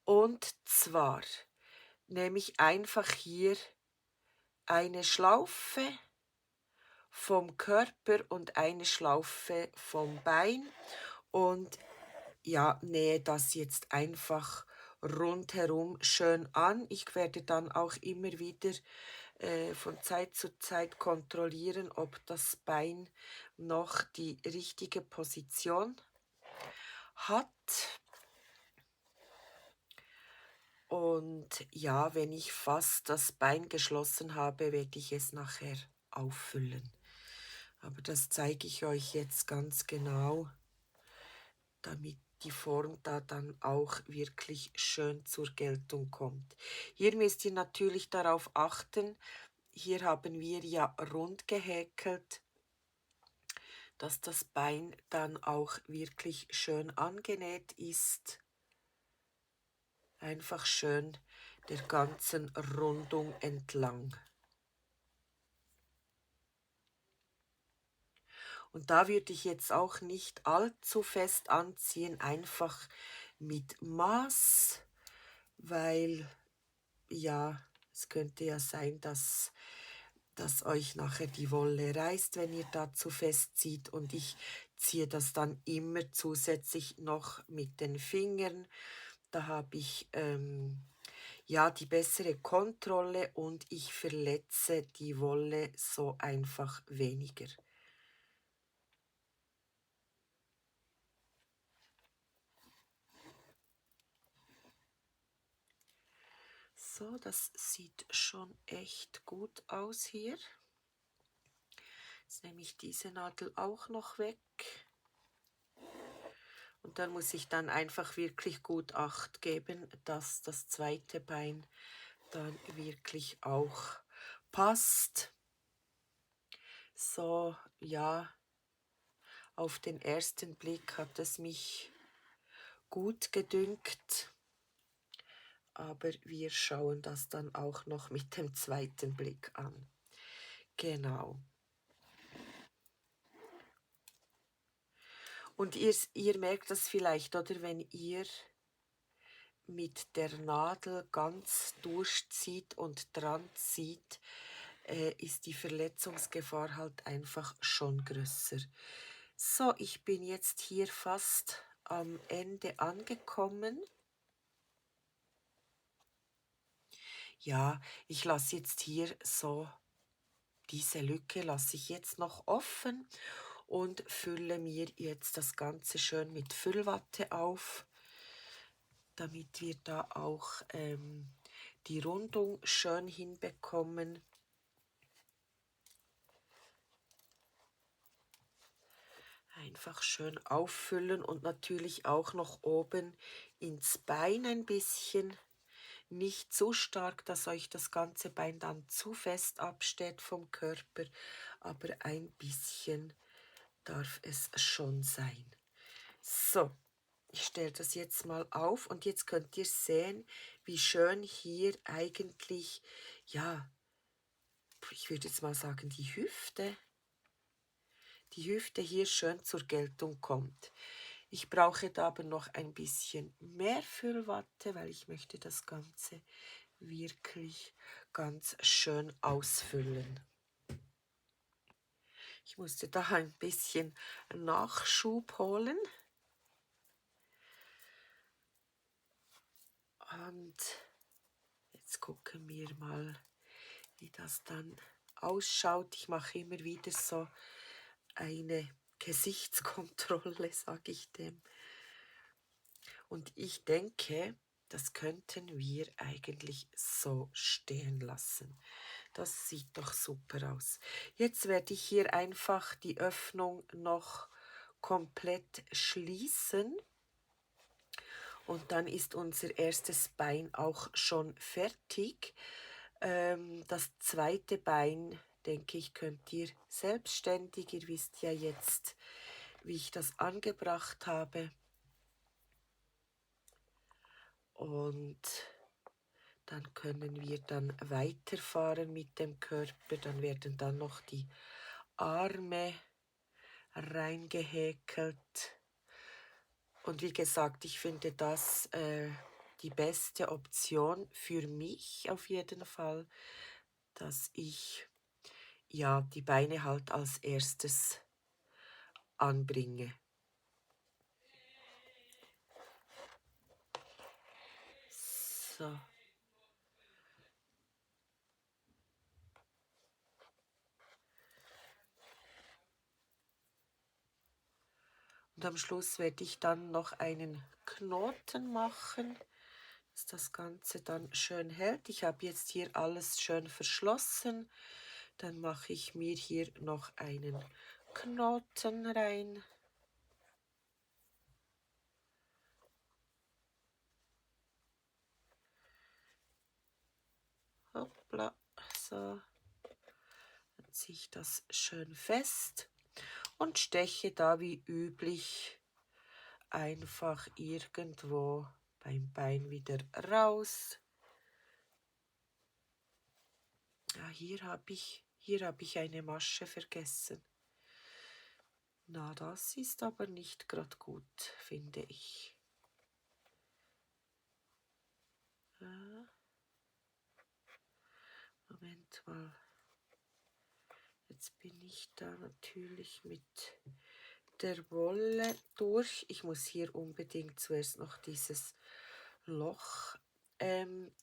[SPEAKER 2] Und zwar nehme ich einfach hier eine Schlaufe vom Körper und eine Schlaufe vom Bein und ja, nähe das jetzt einfach rundherum schön an. Ich werde dann auch immer wieder von Zeit zu Zeit kontrollieren, ob das Bein noch die richtige Position hat. Und ja, wenn ich fast das Bein geschlossen habe, werde ich es nachher auffüllen. Aber das zeige ich euch jetzt ganz genau, damit die Form da dann auch wirklich schön zur Geltung kommt. Hier müsst ihr natürlich darauf achten, hier haben wir ja rund gehäkelt, dass das Bein dann auch wirklich schön angenäht ist. Einfach schön der ganzen Rundung entlang. Und da würde ich jetzt auch nicht allzu fest anziehen, einfach mit Maß, weil ja, es könnte ja sein, dass euch nachher die Wolle reißt, wenn ihr da zu fest zieht, und ich ziehe das dann immer zusätzlich noch mit den Fingern. Da habe ich ja die bessere Kontrolle und ich verletze die Wolle so einfach weniger. So, das sieht schon echt gut aus hier. Jetzt nehme ich diese Nadel auch noch weg. Und dann muss ich dann einfach wirklich gut Acht geben, dass das zweite Bein dann wirklich auch passt. So, ja, auf den ersten Blick hat es mich gut gedünkt, aber wir schauen das dann auch noch mit dem zweiten Blick an. Genau. Und ihr merkt das vielleicht, oder wenn ihr mit der Nadel ganz durchzieht und dran zieht, ist die Verletzungsgefahr halt einfach schon größer. So, ich bin jetzt hier fast am Ende angekommen. Ja, ich lasse jetzt hier so, diese Lücke lasse ich jetzt noch offen und fülle mir jetzt das Ganze schön mit Füllwatte auf, damit wir da auch die Rundung schön hinbekommen. Einfach schön auffüllen und natürlich auch noch oben ins Bein ein bisschen. Nicht so stark, dass euch das ganze Bein dann zu fest absteht vom Körper, aber ein bisschen darf es schon sein. So, ich stelle das jetzt mal auf und jetzt könnt ihr sehen, wie schön hier eigentlich, ja, ich würde jetzt mal sagen, die Hüfte hier schön zur Geltung kommt. Ich brauche da aber noch ein bisschen mehr Füllwatte, weil ich möchte das Ganze wirklich ganz schön ausfüllen. Ich musste da ein bisschen Nachschub holen. Und jetzt gucken wir mal, wie das dann ausschaut. Ich mache immer wieder so eine Gesichtskontrolle, sage ich dem. Und ich denke, das könnten wir eigentlich so stehen lassen. Das sieht doch super aus. Jetzt werde ich hier einfach die Öffnung noch komplett schließen. Und dann ist unser erstes Bein auch schon fertig. Das zweite Bein, denke ich, könnt ihr selbstständig. Ihr wisst ja jetzt, wie ich das angebracht habe. Und dann können wir dann weiterfahren mit dem Körper. Dann werden dann noch die Arme reingehäkelt. Und wie gesagt, ich finde das die beste Option für mich auf jeden Fall, dass ich ja die Beine halt als erstes anbringe. So. Und am Schluss werde ich dann noch einen Knoten machen, dass das Ganze dann schön hält. Ich habe jetzt hier alles schön verschlossen. Dann mache ich mir hier noch einen Knoten rein. Hoppla, so. Dann ziehe ich das schön fest und steche da wie üblich einfach irgendwo beim Bein wieder raus. Ja, hier habe ich eine Masche vergessen. Na, das ist aber nicht gerade gut, finde ich. Moment mal. Jetzt bin ich da natürlich mit der Wolle durch. Ich muss hier unbedingt zuerst noch dieses Loch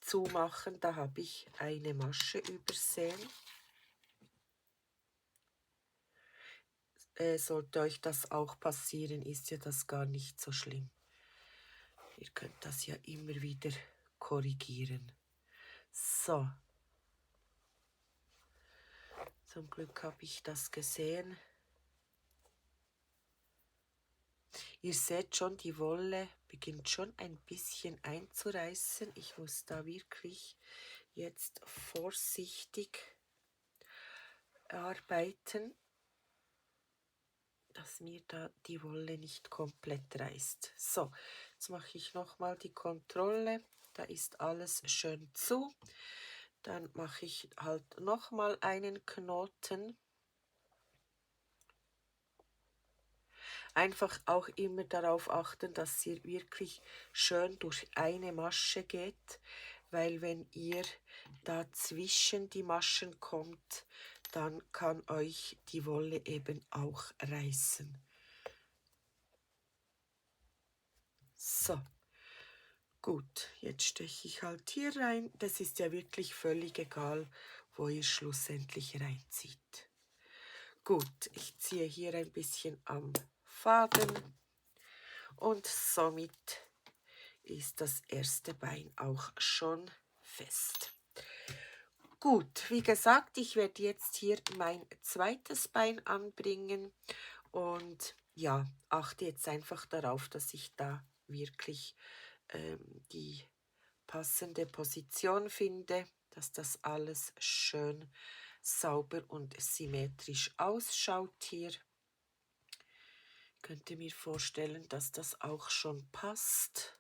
[SPEAKER 2] zumachen. Da habe ich eine Masche übersehen. Sollte euch das auch passieren, ist ja das gar nicht so schlimm. Ihr könnt das ja immer wieder korrigieren. So. Zum Glück habe ich das gesehen. Ihr seht schon, die Wolle beginnt schon ein bisschen einzureißen. Ich muss da wirklich jetzt vorsichtig arbeiten, dass mir da die Wolle nicht komplett reißt. So, jetzt mache ich nochmal die Kontrolle. Da ist alles schön zu. Dann mache ich halt nochmal einen Knoten. Einfach auch immer darauf achten, dass ihr wirklich schön durch eine Masche geht, weil wenn ihr da zwischen die Maschen kommt, dann kann euch die Wolle eben auch reißen. So, gut, jetzt steche ich halt hier rein. Das ist ja wirklich völlig egal, wo ihr schlussendlich reinzieht. Gut, ich ziehe hier ein bisschen am Faden und somit ist das erste Bein auch schon fest. Gut, wie gesagt, ich werde jetzt hier mein zweites Bein anbringen und ja, achte jetzt einfach darauf, dass ich da wirklich die passende Position finde, dass das alles schön sauber und symmetrisch ausschaut hier. Könnt ihr mir vorstellen, dass das auch schon passt.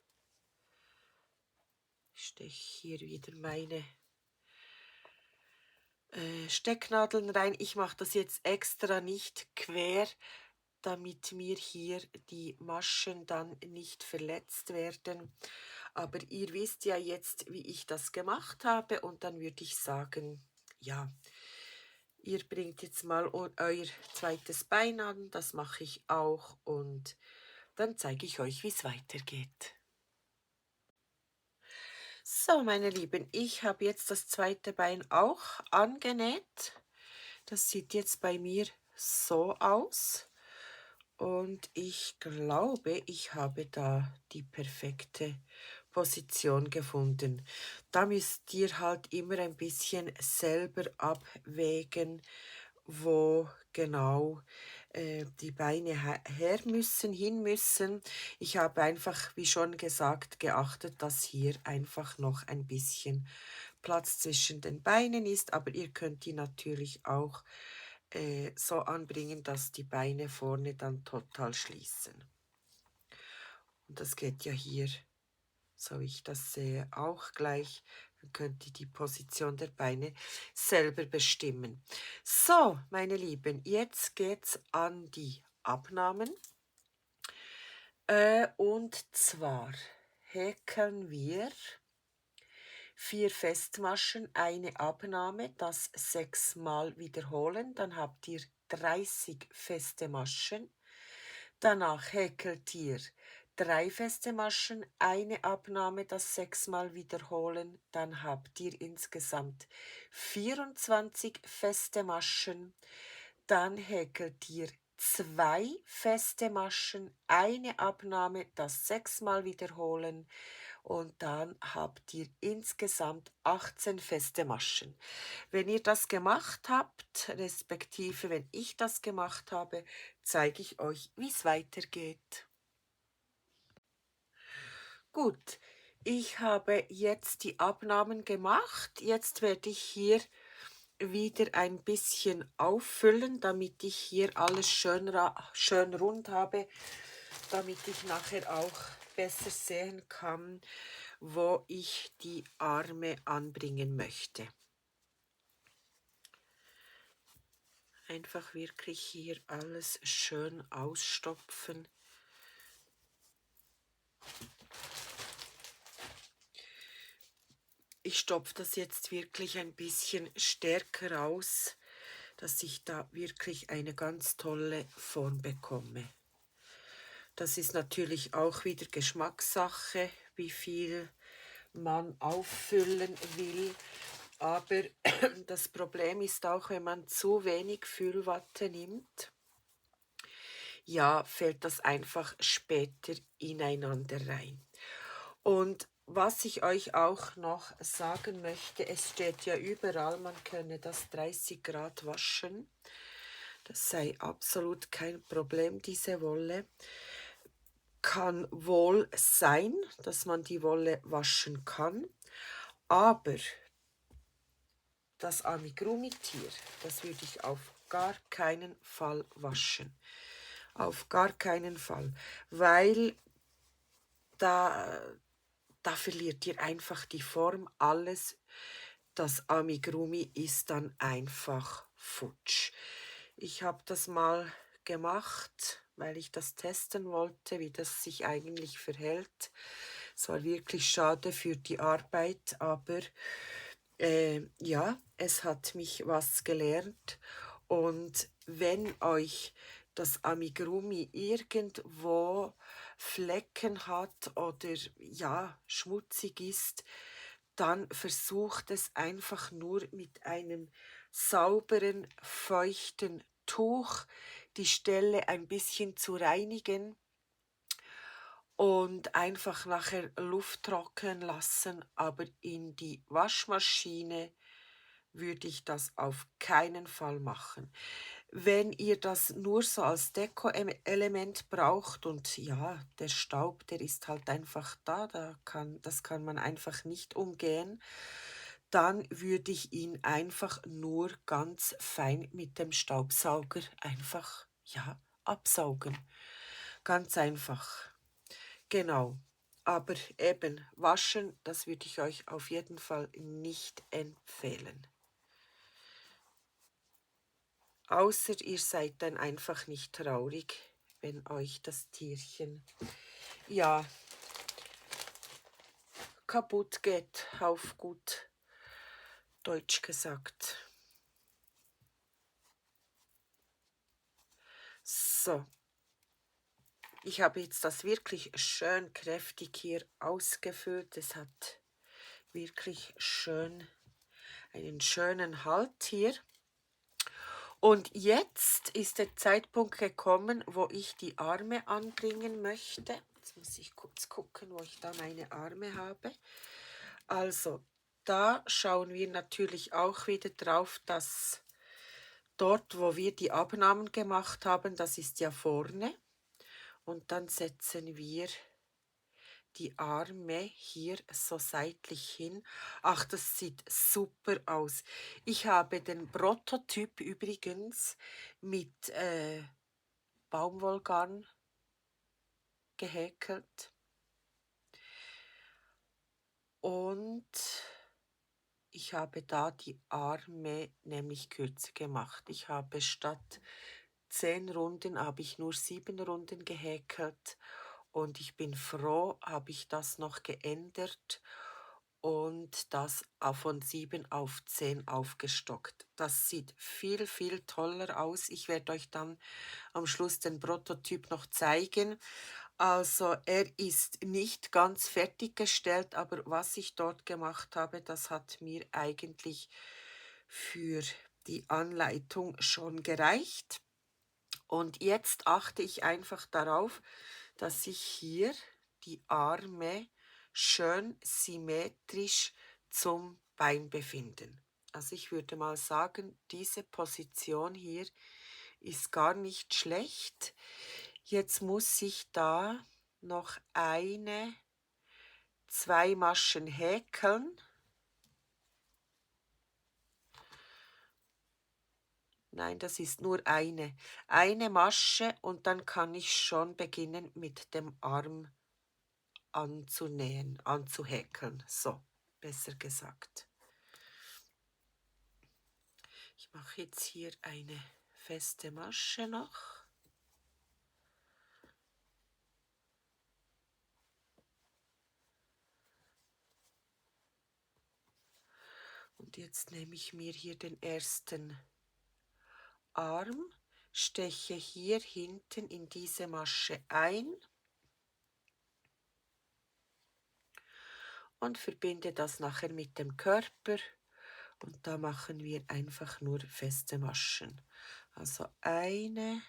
[SPEAKER 2] Ich steche hier wieder meine Stecknadeln rein. Ich mache das jetzt extra nicht quer, damit mir hier die Maschen dann nicht verletzt werden. Aber ihr wisst ja jetzt, wie ich das gemacht habe und dann würde ich sagen, ja, ihr bringt jetzt mal euer zweites Bein an, das mache ich auch und dann zeige ich euch, wie es weitergeht. So, meine Lieben, ich habe jetzt das zweite Bein auch angenäht. Das sieht jetzt bei mir so aus. Und ich glaube, ich habe da die perfekte Position gefunden. Da müsst ihr halt immer ein bisschen selber abwägen, wo genau die Beine her müssen, hin müssen. Ich habe einfach, wie schon gesagt, geachtet, dass hier einfach noch ein bisschen Platz zwischen den Beinen ist, aber ihr könnt die natürlich auch so anbringen, dass die Beine vorne dann total schließen. Und das geht ja hier, so wie ich das sehe, auch gleich. Dann könnt ihr die Position der Beine selber bestimmen. So, meine Lieben, jetzt geht's an die Abnahmen. Und zwar häkeln wir 4 Festmaschen, eine Abnahme, das 6-mal wiederholen, dann habt ihr 30 feste Maschen. Danach häkelt ihr 3 feste Maschen, eine Abnahme, das 6-mal wiederholen, dann habt ihr insgesamt 24 feste Maschen. Dann häkelt ihr 2 feste Maschen, eine Abnahme, das 6-mal wiederholen und dann habt ihr insgesamt 18 feste Maschen. Wenn ihr das gemacht habt, respektive wenn ich das gemacht habe, zeige ich euch, wie es weitergeht. Gut, ich habe jetzt die Abnahmen gemacht. Jetzt werde ich hier wieder ein bisschen auffüllen, damit ich hier alles schön rund habe, damit ich nachher auch besser sehen kann, wo ich die Arme anbringen möchte. Einfach wirklich hier alles schön ausstopfen. Ich stopfe das jetzt wirklich ein bisschen stärker aus, dass ich da wirklich eine ganz tolle Form bekomme. Das ist natürlich auch wieder Geschmackssache, wie viel man auffüllen will. Aber das Problem ist auch, wenn man zu wenig Füllwatte nimmt, ja, fällt das einfach später ineinander rein. Und was ich euch auch noch sagen möchte, es steht ja überall, man könne das 30 Grad waschen. Das sei absolut kein Problem, diese Wolle. kann wohl sein, dass man die Wolle waschen kann, aber das Amigurumi-Tier, das würde ich auf gar keinen Fall waschen. Auf gar keinen Fall, weil da, da verliert ihr einfach die Form, alles. Das Amigurumi ist dann einfach futsch. Ich habe das mal gemacht, weil ich das testen wollte, wie das sich eigentlich verhält. Es war wirklich schade für die Arbeit, aber ja, es hat mich was gelernt. Und wenn euch das Amigurumi irgendwo Flecken hat oder ja, schmutzig ist, dann versucht es einfach nur mit einem sauberen, feuchten Tuch die Stelle ein bisschen zu reinigen und einfach nachher Luft trocknen lassen, aber in die Waschmaschine würde ich das auf keinen Fall machen. Wenn ihr das nur so als Deko-Element braucht und ja, der Staub, der ist halt einfach da, das kann man einfach nicht umgehen, dann würde ich ihn einfach nur ganz fein mit dem Staubsauger einfach, ja, absaugen. Ganz einfach. Genau. Aber eben, waschen, das würde ich euch auf jeden Fall nicht empfehlen. Außer ihr seid dann einfach nicht traurig, wenn euch das Tierchen, ja, kaputt geht, auf gut Deutsch gesagt. So, ich habe jetzt das wirklich schön kräftig hier ausgefüllt. Es hat wirklich schön einen schönen Halt hier. Und jetzt ist der Zeitpunkt gekommen, wo ich die Arme anbringen möchte. Jetzt muss ich kurz gucken, wo ich da meine Arme habe. Also, da schauen wir natürlich auch wieder drauf, dass dort, wo wir die Abnahmen gemacht haben, das ist ja vorne. Und dann setzen wir die Arme hier so seitlich hin. Ach, das sieht super aus. Ich habe den Prototyp übrigens mit Baumwollgarn gehäkelt. Und ich habe da die Arme nämlich kürzer gemacht. Ich habe statt 10 Runden, habe ich nur 7 Runden gehäkelt. Und ich bin froh, habe ich das noch geändert und das von 7 auf 10 aufgestockt. Das sieht viel, viel toller aus. Ich werde euch dann am Schluss den Prototyp noch zeigen. Also er ist nicht ganz fertiggestellt, aber was ich dort gemacht habe, das hat mir eigentlich für die Anleitung schon gereicht. Und jetzt achte ich einfach darauf, dass sich hier die Arme schön symmetrisch zum Bein befinden. Also ich würde mal sagen, diese Position hier ist gar nicht schlecht. Jetzt muss ich da noch 2 Maschen häkeln. Nein, das ist nur eine Masche und dann kann ich schon beginnen mit dem Arm anzunähen, anzuhäkeln. So, besser gesagt. Ich mache jetzt hier eine feste Masche noch. Und jetzt nehme ich mir hier den ersten Arm, steche hier hinten in diese Masche ein und verbinde das nachher mit dem Körper. Und da machen wir einfach nur feste Maschen. Also eine,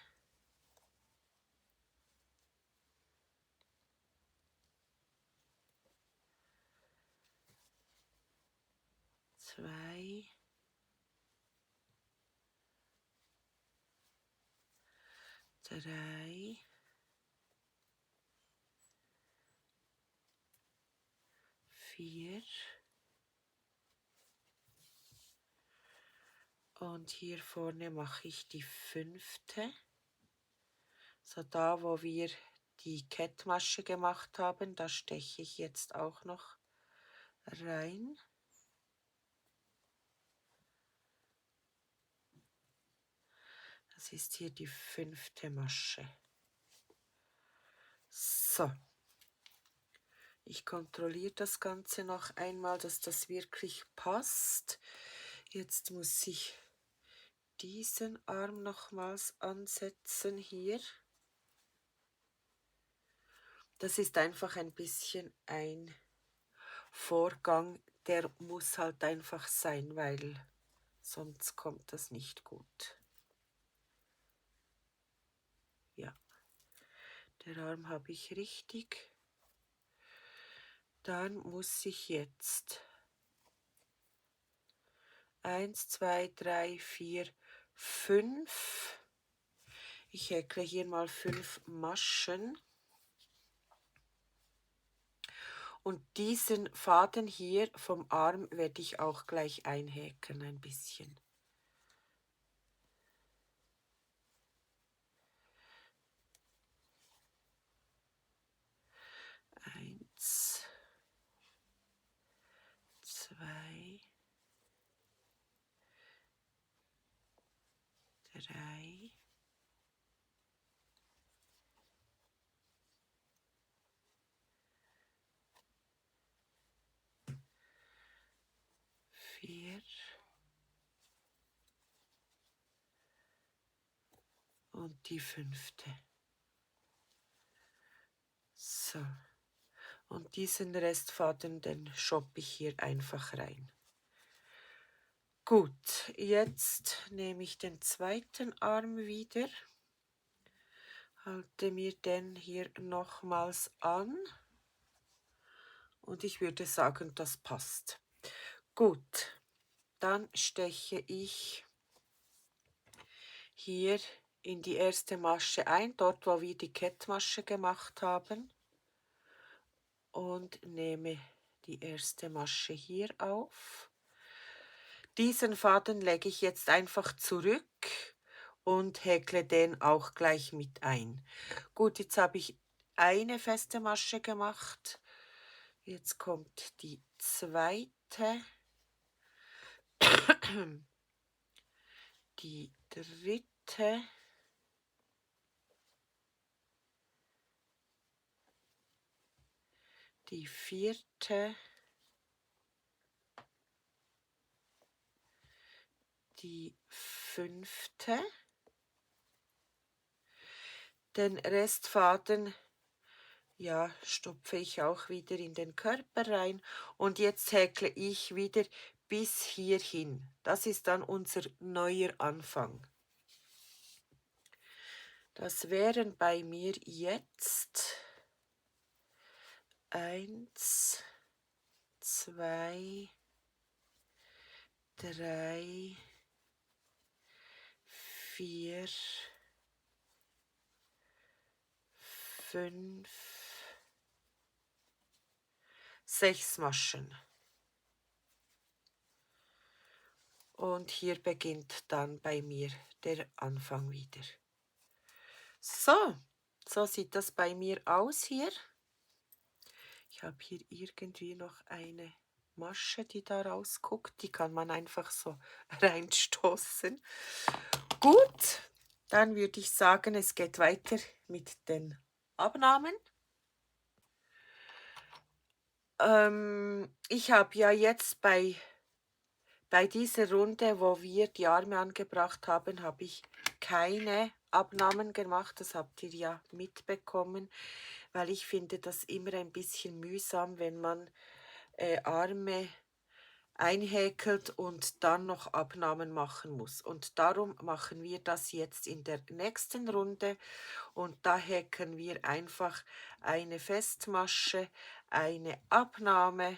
[SPEAKER 2] zwei, drei, 4 und hier vorne mache ich die 5. So, da wo wir die Kettmasche gemacht haben, da steche ich jetzt auch noch rein. Das ist hier die 5. Masche. So, ich kontrolliere das Ganze noch einmal, dass das wirklich passt. Jetzt muss ich diesen Arm nochmals ansetzen hier. Das ist einfach ein bisschen ein Vorgang, der muss halt einfach sein, weil sonst kommt das nicht gut. Ja, der Arm habe ich richtig. Dann muss ich jetzt 1, 2, 3, 4, 5. Ich häkle hier mal 5 Maschen. Und diesen Faden hier vom Arm werde ich auch gleich einhäkeln ein bisschen. 1, 2, 3, 4 und die 5. So. Und diesen Restfaden, den schoppe ich hier einfach rein. Gut, jetzt nehme ich den zweiten Arm wieder, halte mir den hier nochmals an und ich würde sagen, das passt. Gut, dann steche ich hier in die erste Masche ein, dort wo wir die Kettmasche gemacht haben, und nehme die erste Masche hier auf. Diesen Faden lege ich jetzt einfach zurück und häkle den auch gleich mit ein. Gut, jetzt habe ich eine feste Masche gemacht. Jetzt kommt die zweite, die dritte, die vierte, die 5. Den Restfaden, ja, stopfe ich auch wieder in den Körper rein und jetzt häkle ich wieder bis hierhin. Das ist dann unser neuer Anfang. Das wären bei mir jetzt 1, 2, 3, 4, 5, 6 Maschen. Und hier beginnt dann bei mir der Anfang wieder. So, so sieht das bei mir aus hier. Ich habe hier irgendwie noch eine Masche, die da rausguckt. Die kann man einfach so reinstoßen. Gut, dann würde ich sagen, es geht weiter mit den Abnahmen. Ich habe ja jetzt bei dieser Runde, wo wir die Arme angebracht haben, habe ich keine Abnahmen gemacht. Das habt ihr ja mitbekommen, weil ich finde das immer ein bisschen mühsam, wenn man Arme einhäkelt und dann noch Abnahmen machen muss. Und darum machen wir das jetzt in der nächsten Runde und da häkeln wir einfach eine Festmasche, eine Abnahme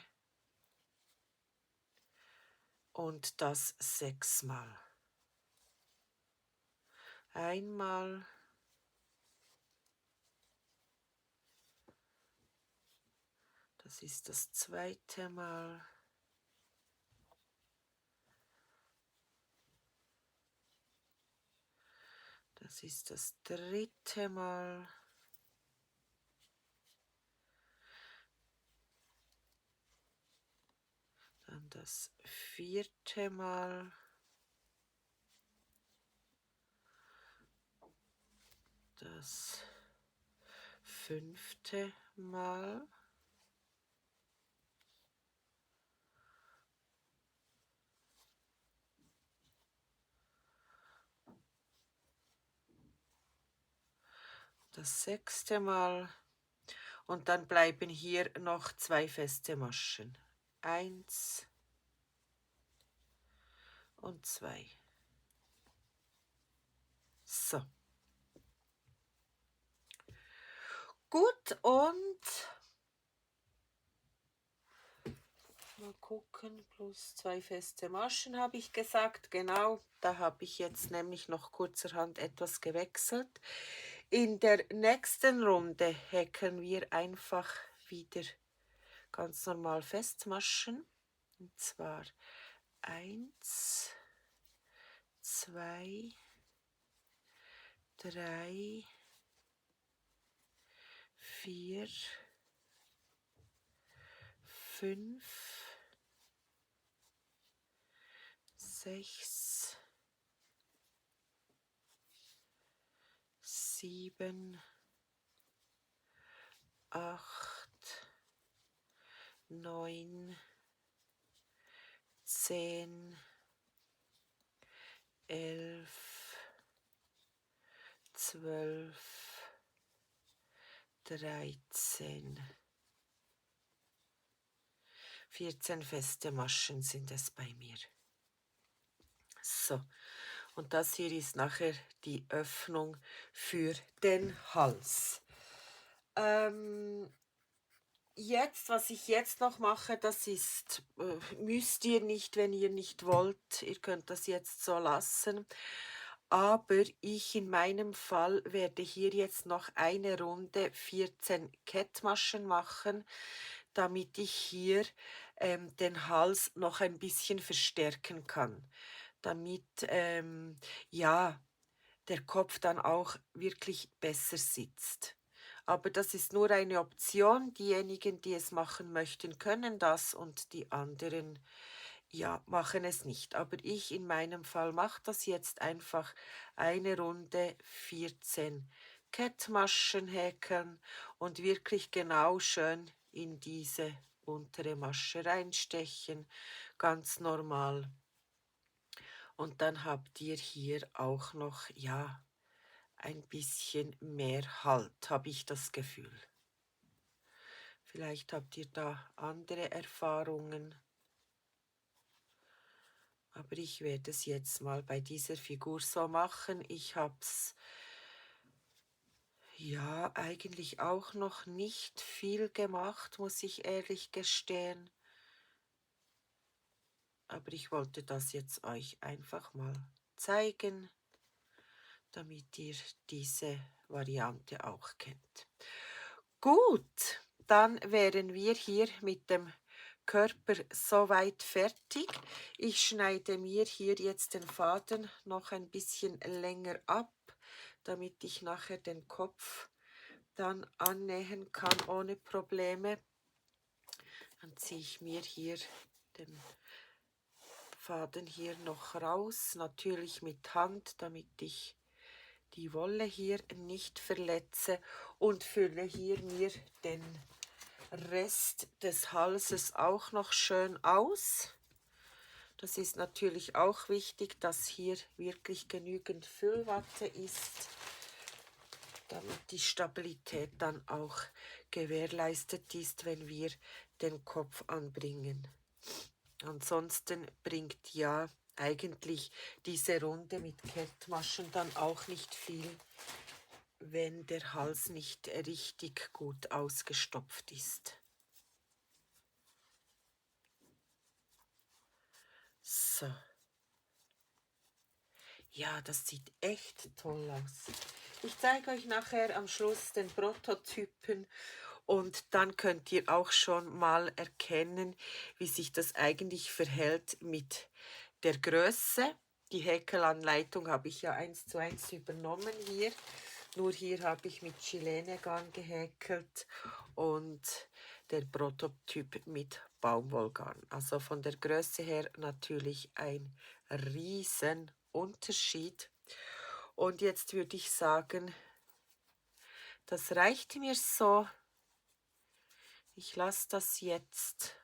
[SPEAKER 2] und das 6-mal. Einmal, Das ist das zweite Mal. Das ist das dritte Mal. Dann das vierte Mal. Das fünfte Mal. Das sechste Mal. Und dann bleiben hier noch 2 feste Maschen. 1 und 2. So. Gut, und mal gucken, plus 2 feste Maschen habe ich gesagt. Genau, da habe ich jetzt nämlich noch kurzerhand etwas gewechselt. In der nächsten Runde häkeln wir einfach wieder ganz normal Festmaschen. Und zwar 1, 2, 3, 4, 5, 6, 7, 8, 9, 10, 11, 12, 13, 14 feste Maschen sind es bei mir. So, und das hier ist nachher die Öffnung für den Hals. Jetzt, was ich jetzt noch mache, das ist, müsst ihr nicht, wenn ihr nicht wollt. Ihr könnt das jetzt so lassen. Aber ich in meinem Fall werde hier jetzt noch eine Runde 14 Kettmaschen machen, damit ich hier den Hals noch ein bisschen verstärken kann. Damit, ja, der Kopf dann auch wirklich besser sitzt. Aber das ist nur eine Option. Diejenigen, die es machen möchten, können das und die anderen, ja, machen es nicht. Aber ich in meinem Fall mache das jetzt einfach eine Runde 14 Kettmaschen häkeln und wirklich genau schön in diese untere Masche reinstechen, ganz normal. Und dann habt ihr hier auch noch, ja, ein bisschen mehr Halt, habe ich das Gefühl. Vielleicht habt ihr da andere Erfahrungen. Aber ich werde es jetzt mal bei dieser Figur so machen. Ich habe es ja eigentlich auch noch nicht viel gemacht, muss ich ehrlich gestehen. Aber ich wollte das jetzt euch einfach mal zeigen, damit ihr diese Variante auch kennt. Gut, dann wären wir hier mit dem Körper soweit fertig. Ich schneide mir hier jetzt den Faden noch ein bisschen länger ab, damit ich nachher den Kopf dann annähen kann ohne Probleme. Dann ziehe ich mir hier den Faden hier noch raus, natürlich mit Hand, damit ich die Wolle hier nicht verletze, und fülle hier mir den Rest des Halses auch noch schön aus. Das ist natürlich auch wichtig, dass hier wirklich genügend Füllwatte ist, damit die Stabilität dann auch gewährleistet ist, wenn wir den Kopf anbringen. Ansonsten bringt ja eigentlich diese Runde mit Kettmaschen dann auch nicht viel, wenn der Hals nicht richtig gut ausgestopft ist. So. Ja, das sieht echt toll aus. Ich zeige euch nachher am Schluss den Prototypen Und dann könnt ihr auch schon mal erkennen, wie sich das eigentlich verhält mit der Größe. Die Häkelanleitung habe ich ja 1:1 übernommen hier. Nur hier habe ich mit Chilenegarn gehäkelt und der Prototyp mit Baumwollgarn. Also von der Größe her natürlich ein riesen Unterschied. Und jetzt würde ich sagen, das reicht mir so. Ich lasse das jetzt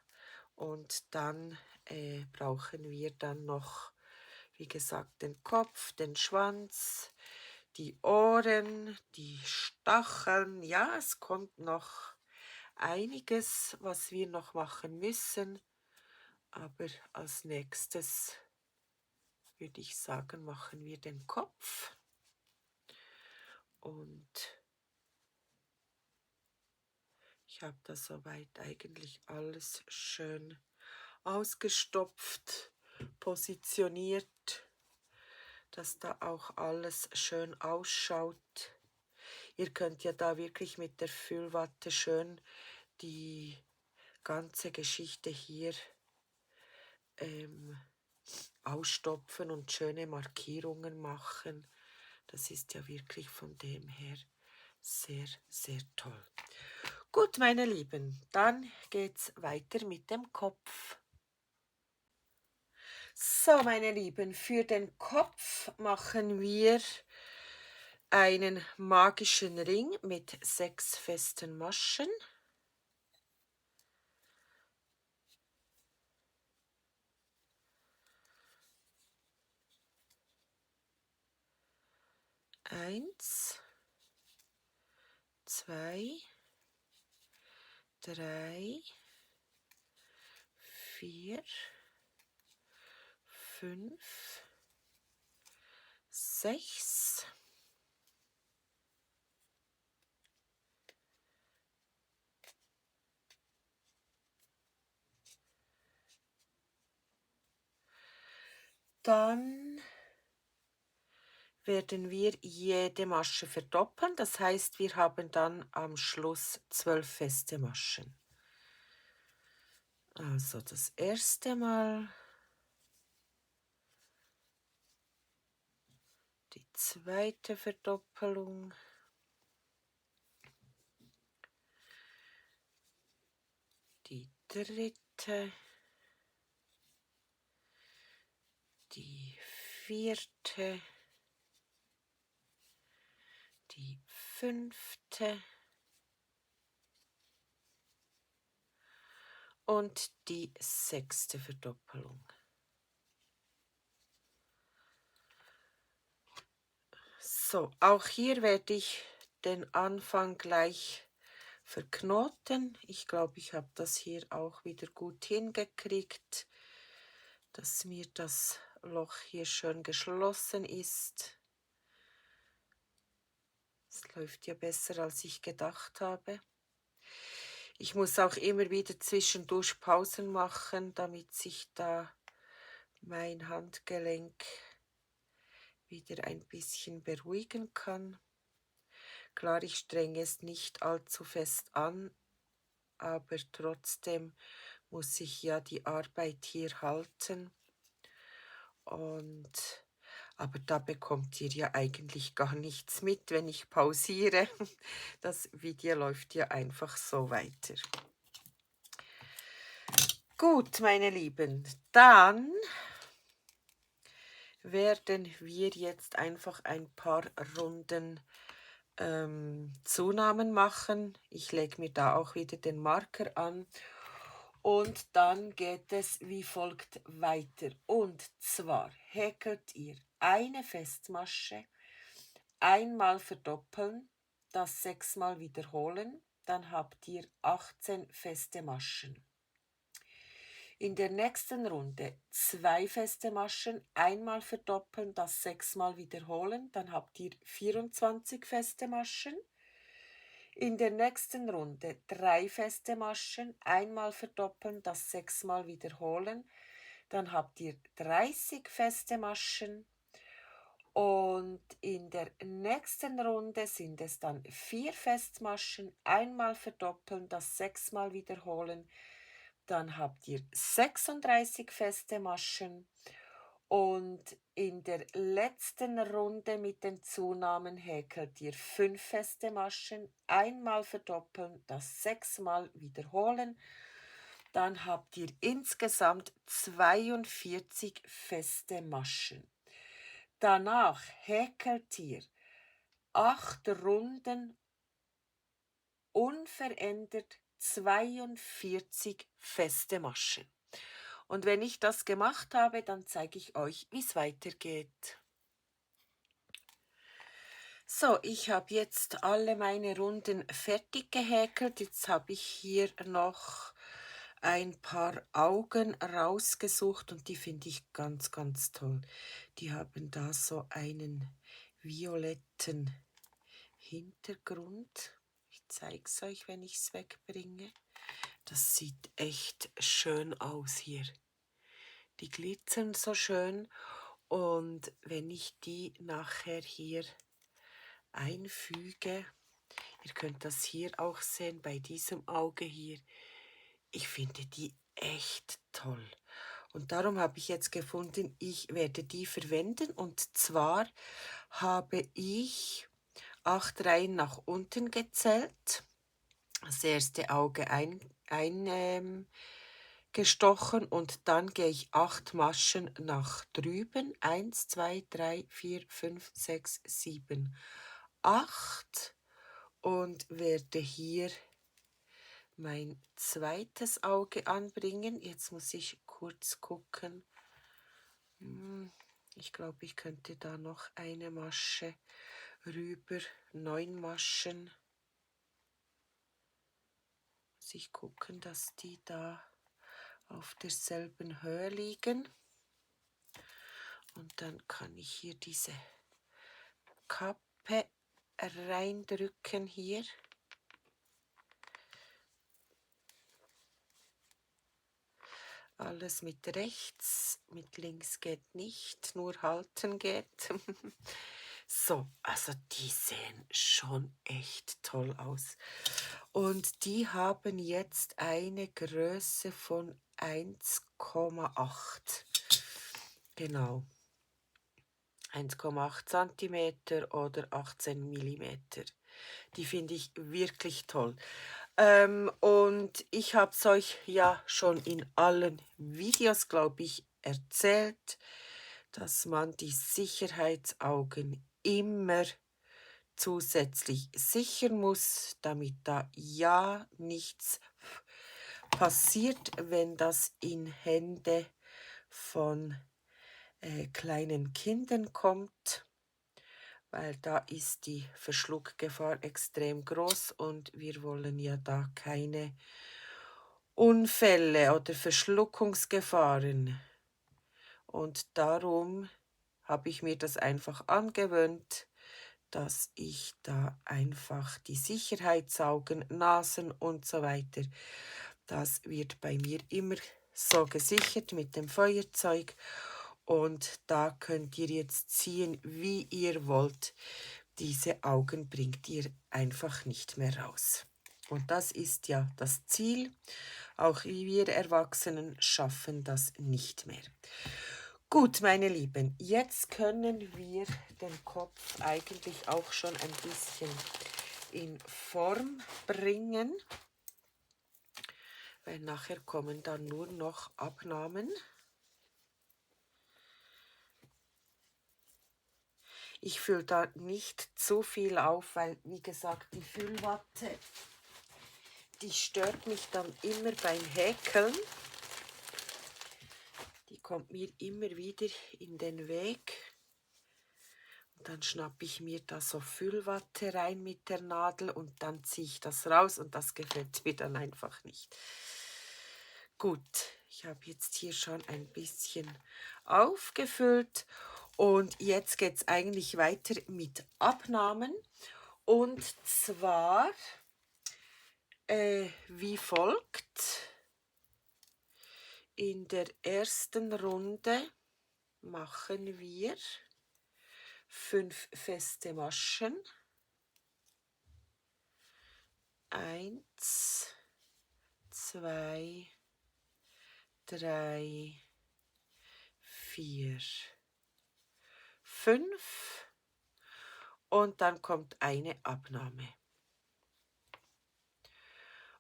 [SPEAKER 2] und dann brauchen wir dann noch, wie gesagt, den Kopf, den Schwanz, die Ohren, die Stacheln. Ja, es kommt noch einiges, was wir noch machen müssen. Aber als nächstes würde ich sagen, machen wir den Kopf. Und ich habe da soweit eigentlich alles schön ausgestopft, positioniert, dass da auch alles schön ausschaut. Ihr könnt ja da wirklich mit der Füllwatte schön die ganze Geschichte hier ausstopfen und schöne Markierungen machen. Das ist ja wirklich von dem her sehr, sehr toll. Gut, meine Lieben, dann geht's weiter mit dem Kopf. So, meine Lieben, für den Kopf machen wir einen magischen Ring mit 6 festen Maschen. Eins, 2, 3, 4, 5, 6. Dann werden wir jede Masche verdoppeln. Das heißt, wir haben dann am Schluss 12 feste Maschen. Also das erste Mal, die zweite Verdoppelung, die dritte, die vierte, die fünfte und die sechste Verdoppelung. So, auch hier werde ich den Anfang gleich verknoten. Ich glaube, ich habe das hier auch wieder gut hingekriegt, dass mir das Loch hier schön geschlossen ist. Es läuft ja besser, als ich gedacht habe. Ich muss auch immer wieder zwischendurch Pausen machen, damit sich da mein Handgelenk wieder ein bisschen beruhigen kann. Klar, ich strenge es nicht allzu fest an, aber trotzdem muss ich ja die Arbeit hier halten. Aber da bekommt ihr ja eigentlich gar nichts mit, wenn ich pausiere. Das Video läuft ja einfach so weiter. Gut, meine Lieben, dann werden wir jetzt einfach ein paar Runden Zunahmen machen. Ich lege mir da auch wieder den Marker an. Und dann geht es wie folgt weiter. Und zwar häkelt ihr eine Festmasche, einmal verdoppeln, das 6-mal wiederholen, dann habt ihr 18 feste Maschen. In der nächsten Runde 2 feste Maschen, einmal verdoppeln, das 6-mal wiederholen, dann habt ihr 24 feste Maschen. In der nächsten Runde 3 feste Maschen, einmal verdoppeln, das 6-mal wiederholen, dann habt ihr 30 feste Maschen. Und in der nächsten Runde sind es dann 4 Festmaschen, einmal verdoppeln, das 6-mal wiederholen. Dann habt ihr 36 feste Maschen. Und in der letzten Runde mit den Zunahmen häkelt ihr 5 feste Maschen, einmal verdoppeln, das 6-mal wiederholen. Dann habt ihr insgesamt 42 feste Maschen. Danach häkelt ihr 8 Runden unverändert 42 feste Maschen. Und wenn ich das gemacht habe, dann zeige ich euch, wie es weitergeht. So, ich habe jetzt alle meine Runden fertig gehäkelt. Jetzt habe ich hier noch ein paar Augen rausgesucht und die finde ich ganz, ganz toll. Die haben da so einen violetten Hintergrund. Ich zeige es euch, wenn ich es wegbringe. Das sieht echt schön aus hier. Die glitzern so schön und wenn ich die nachher hier einfüge, ihr könnt das hier auch sehen, bei diesem Auge hier, ich finde die echt toll. Und darum habe ich jetzt gefunden, ich werde die verwenden. Und zwar habe ich 8 Reihen nach unten gezählt, das erste Auge gestochen und dann gehe ich 8 Maschen nach drüben. 1, 2, 3, 4, 5, 6, 7, 8 und werde hier mein zweites Auge anbringen. Jetzt muss ich kurz gucken. Ich glaube, ich könnte da noch eine Masche rüber, 9 Maschen. Muss ich gucken, dass die da auf derselben Höhe liegen. Und dann kann ich hier diese Kappe reindrücken hier. Alles mit rechts, mit links geht nicht, nur halten geht. So, also die sehen schon echt toll aus. Und die haben jetzt eine Größe von 1,8. Genau. 1,8 cm oder 18 mm. Die finde ich wirklich toll. Und ich habe es euch ja schon in allen Videos, glaube ich, erzählt, dass man die Sicherheitsaugen immer zusätzlich sichern muss, damit da ja nichts passiert, wenn das in Hände von kleinen Kindern kommt, weil da ist die Verschluckgefahr extrem groß und wir wollen ja da keine Unfälle oder Verschluckungsgefahren. Und darum habe ich mir das einfach angewöhnt, dass ich da einfach die Sicherheitsaugen, Nasen und so weiter, das wird bei mir immer so gesichert mit dem Feuerzeug. Und da könnt ihr jetzt ziehen, wie ihr wollt. Diese Augen bringt ihr einfach nicht mehr raus. Und das ist ja das Ziel. Auch wir Erwachsenen schaffen das nicht mehr. Gut, meine Lieben, jetzt können wir den Kopf eigentlich auch schon ein bisschen in Form bringen, weil nachher kommen dann nur noch Abnahmen. Ich fülle da nicht zu viel auf, weil, wie gesagt, die Füllwatte, die stört mich dann immer beim Häkeln. Die kommt mir immer wieder in den Weg. Und dann schnappe ich mir da so Füllwatte rein mit der Nadel und dann ziehe ich das raus und das gefällt mir dann einfach nicht. Gut, ich habe jetzt hier schon ein bisschen aufgefüllt und jetzt geht es eigentlich weiter mit Abnahmen. Und zwar wie folgt. In der ersten Runde machen wir 5 feste Maschen. 1, 2, 3, 4, 5 und dann kommt eine Abnahme.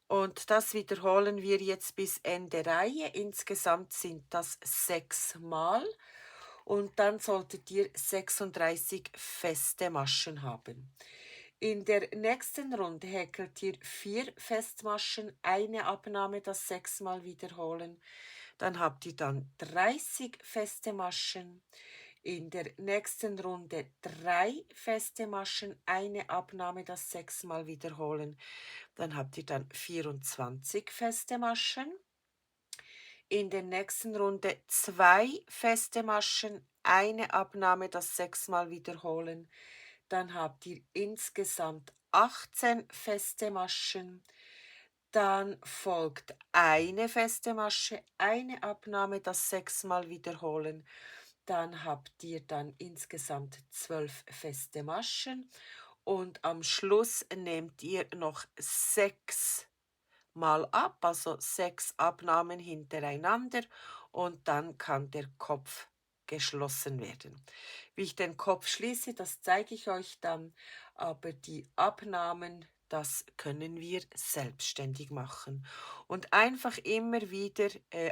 [SPEAKER 2] Und das wiederholen wir jetzt bis Ende Reihe. Insgesamt sind das 6 Mal. Und dann solltet ihr 36 feste Maschen haben. In der nächsten Runde häkelt ihr 4 Festmaschen, eine Abnahme, das 6 Mal wiederholen. Dann habt ihr dann 30 feste Maschen. In der nächsten Runde 3 feste Maschen, eine Abnahme, das 6 Mal wiederholen. Dann habt ihr dann 24 feste Maschen. In der nächsten Runde 2 feste Maschen, eine Abnahme, das 6 Mal wiederholen. Dann habt ihr insgesamt 18 feste Maschen. Dann folgt eine feste Masche, eine Abnahme, das 6 Mal wiederholen. Dann habt ihr dann insgesamt 12 feste Maschen. Und am Schluss nehmt ihr noch 6 Mal ab, also 6 Abnahmen hintereinander und dann kann der Kopf geschlossen werden. Wie ich den Kopf schließe, das zeige ich euch dann, aber die Abnahmen, das können wir selbstständig machen und einfach immer wieder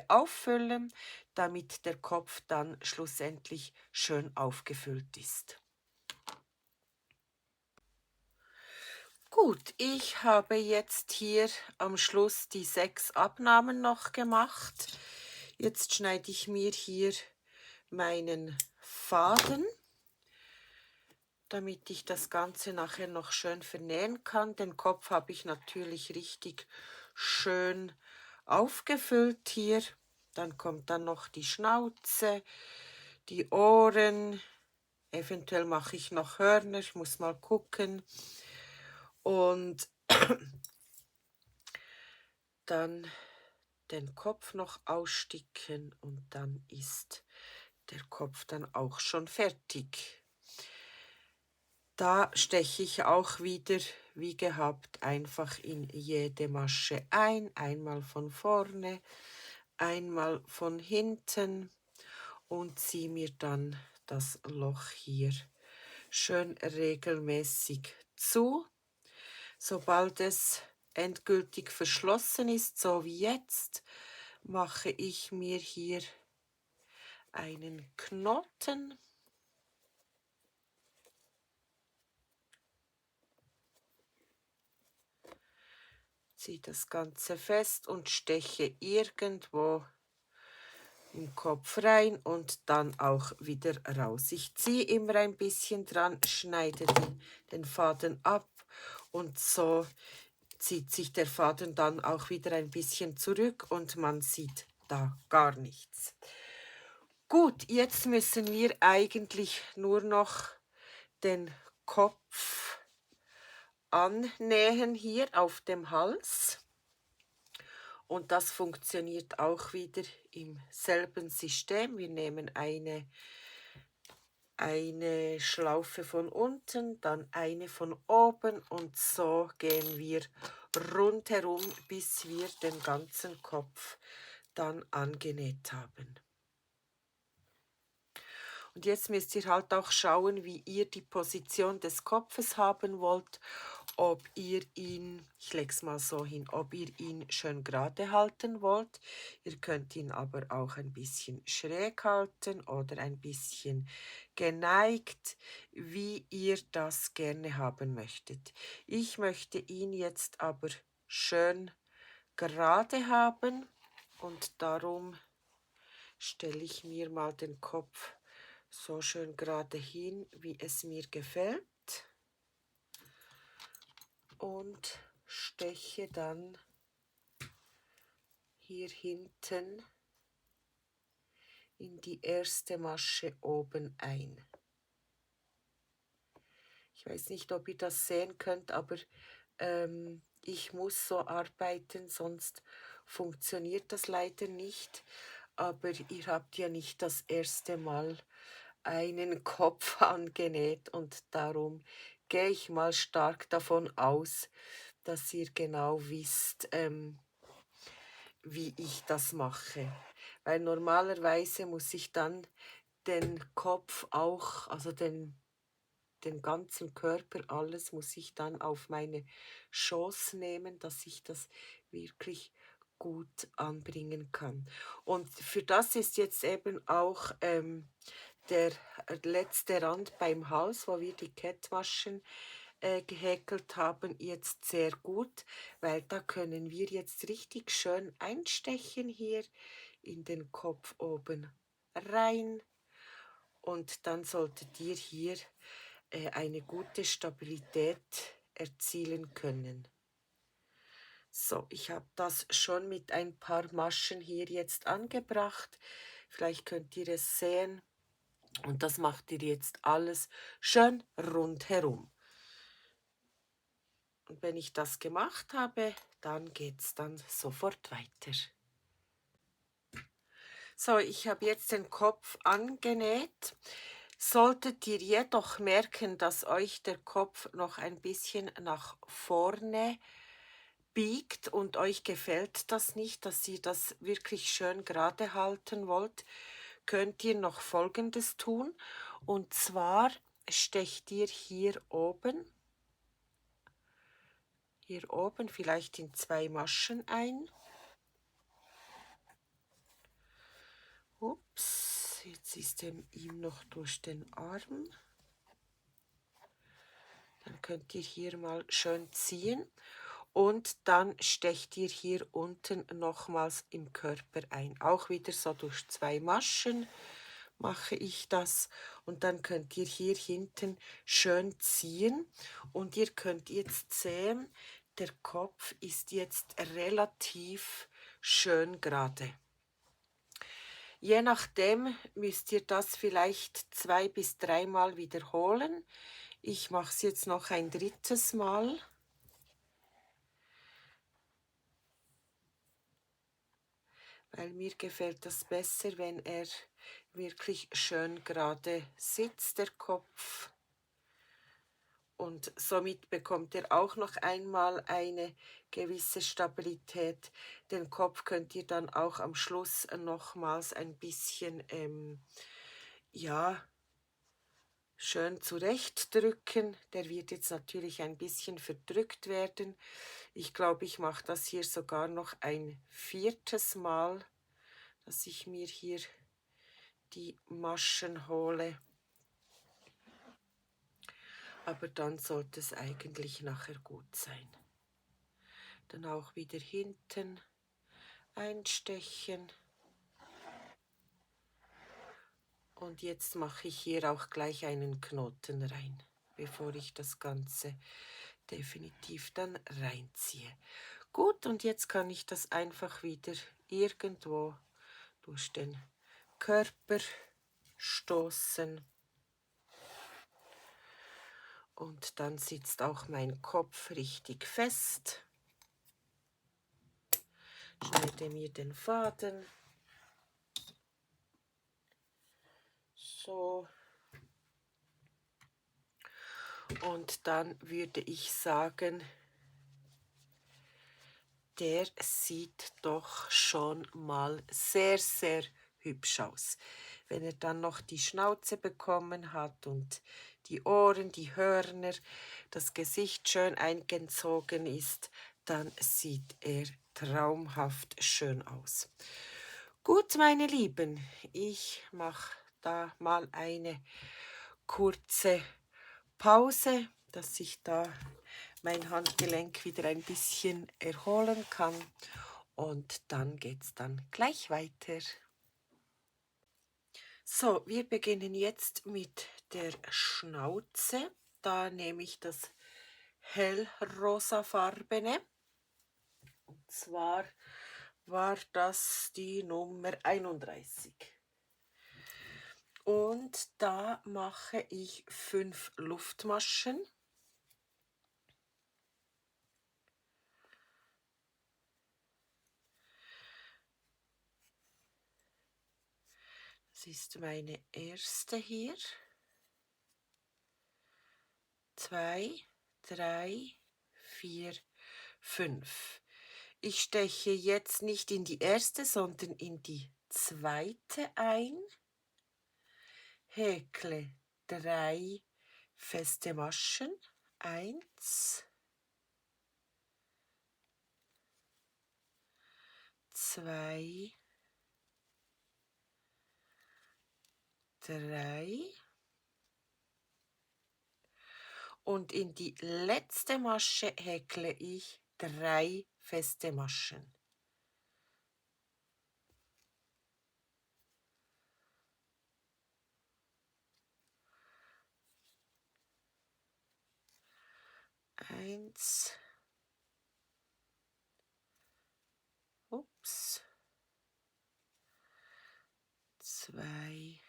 [SPEAKER 2] auffüllen, damit der Kopf dann schlussendlich schön aufgefüllt ist. Gut, ich habe jetzt hier am Schluss die 6 Abnahmen noch gemacht. Jetzt schneide ich mir hier meinen Faden, damit ich das Ganze nachher noch schön vernähen kann. Den Kopf habe ich natürlich richtig schön aufgefüllt hier. Dann kommt dann noch die Schnauze, die Ohren. Eventuell mache ich noch Hörner, ich muss mal gucken. Und dann den Kopf noch aussticken und dann ist der Kopf dann auch schon fertig. Da steche ich auch wieder, wie gehabt, einfach in jede Masche ein, einmal von vorne, einmal von hinten und ziehe mir dann das Loch hier schön regelmäßig zu. Sobald es endgültig verschlossen ist, so wie jetzt, mache ich mir hier einen Knoten. Ziehe das Ganze fest und steche irgendwo im Kopf rein und dann auch wieder raus. Ich ziehe immer ein bisschen dran, schneide den Faden ab und so zieht sich der Faden dann auch wieder ein bisschen zurück und man sieht da gar nichts. Gut, jetzt müssen wir eigentlich nur noch den Kopf annähen hier auf dem Hals. Und das funktioniert auch wieder im selben System. Wir nehmen eine Schlaufe von unten, dann eine von oben und so gehen wir rundherum, bis wir den ganzen Kopf dann angenäht haben. Und jetzt müsst ihr halt auch schauen, wie ihr die Position des Kopfes haben wollt, ob ihr ihn, ich lege es mal so hin, ob ihr ihn schön gerade halten wollt. Ihr könnt ihn aber auch ein bisschen schräg halten oder ein bisschen geneigt, wie ihr das gerne haben möchtet. Ich möchte ihn jetzt aber schön gerade haben und darum stelle ich mir mal den Kopf so schön gerade hin, wie es mir gefällt und steche dann hier hinten in die erste Masche oben ein. Ich weiß nicht, ob ihr das sehen könnt, aber ich muss so arbeiten, sonst funktioniert das leider nicht. Aber ihr habt ja nicht das erste Mal einen Kopf angenäht und darum gehe ich mal stark davon aus, dass ihr genau wisst, wie ich das mache. Weil normalerweise muss ich dann den Kopf auch, also den ganzen Körper, alles muss ich dann auf meine Chance nehmen, dass ich das wirklich gut anbringen kann. Und für das ist jetzt eben auch der letzte Rand beim Hals, wo wir die Kettmaschen gehäkelt haben, jetzt sehr gut, weil da können wir jetzt richtig schön einstechen hier in den Kopf oben rein und dann solltet ihr hier eine gute Stabilität erzielen können. So, ich habe das schon mit ein paar Maschen hier jetzt angebracht. Vielleicht könnt ihr es sehen. Und das macht ihr jetzt alles schön rundherum. Und wenn ich das gemacht habe, dann geht es dann sofort weiter. So, ich habe jetzt den Kopf angenäht. Solltet ihr jedoch merken, dass euch der Kopf noch ein bisschen nach vorne biegt und euch gefällt das nicht, dass ihr das wirklich schön gerade halten wollt, könnt ihr noch Folgendes tun. Und zwar stecht ihr hier oben vielleicht in 2 Maschen ein. Ups, jetzt ist ihm noch durch den Arm. Dann könnt ihr hier mal schön ziehen und dann stecht ihr hier unten nochmals im Körper ein. Auch wieder so durch 2 Maschen mache ich das und dann könnt ihr hier hinten schön ziehen und ihr könnt jetzt sehen, der Kopf ist jetzt relativ schön gerade. Je nachdem müsst ihr das vielleicht 2 bis 3 Mal wiederholen. Ich mache es jetzt noch ein 3. Mal. Weil mir gefällt das besser, wenn er wirklich schön gerade sitzt, der Kopf. Und somit bekommt er auch noch einmal eine gewisse Stabilität. Den Kopf könnt ihr dann auch am Schluss nochmals ein bisschen, ja, schön zurechtdrücken. Der wird jetzt natürlich ein bisschen verdrückt werden. Ich glaube, ich mache das hier sogar noch ein 4. Mal, dass ich mir hier die Maschen hole. Aber dann sollte es eigentlich nachher gut sein. Dann auch wieder hinten einstechen. Und jetzt mache ich hier auch gleich einen Knoten rein, bevor ich das Ganze definitiv dann reinziehe. Gut, und jetzt kann ich das einfach wieder irgendwo durch den Körper stoßen. Und dann sitzt auch mein Kopf richtig fest. Schneide mir den Faden. So. Und dann würde ich sagen, der sieht doch schon mal sehr, sehr hübsch aus. Wenn er dann noch die Schnauze bekommen hat und die Ohren, die Hörner, das Gesicht schön eingezogen ist, dann sieht er traumhaft schön aus. Gut, meine Lieben, ich mache da mal eine kurze Pause, dass ich da mein Handgelenk wieder ein bisschen erholen kann und dann geht es dann gleich weiter. So, wir beginnen jetzt mit der Schnauze. Da nehme ich das hellrosafarbene. Und zwar war das die Nummer 31. Und da mache ich 5 Luftmaschen. Das Das ist meine erste hier. 2, 3, 4, 5. Ich steche jetzt nicht in die erste, sondern in die zweite ein, häkle 3 feste Maschen, 1, 2, 3 und in die letzte Masche häkle ich 3 feste Maschen. Eins, ups, 2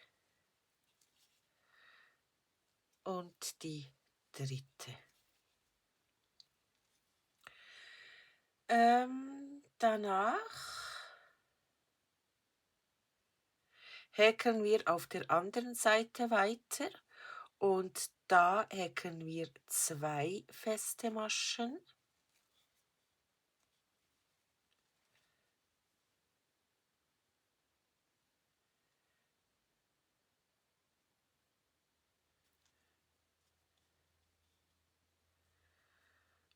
[SPEAKER 2] und die dritte. Danach häkeln wir auf der anderen Seite weiter und da häkeln wir 2 feste Maschen.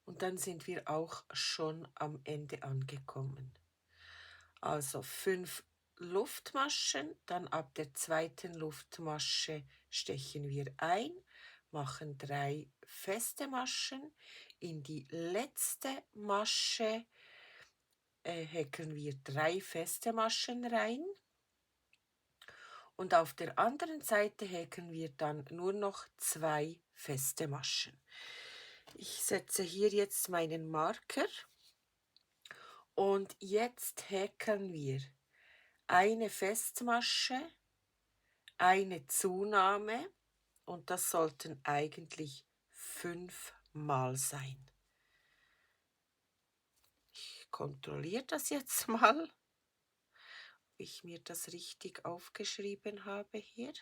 [SPEAKER 2] Und dann sind wir auch schon am Ende angekommen. Also 5 Luftmaschen, dann ab der zweiten Luftmasche stechen wir ein, machen 3 feste Maschen, in die letzte Masche häkeln wir 3 feste Maschen rein und auf der anderen Seite häkeln wir dann nur noch 2 feste Maschen. Ich setze hier jetzt meinen Marker und jetzt häkeln wir eine Festmasche, eine Zunahme und das sollten eigentlich 5 Mal sein. Ich kontrolliere das jetzt mal, ob ich mir das richtig aufgeschrieben habe hier.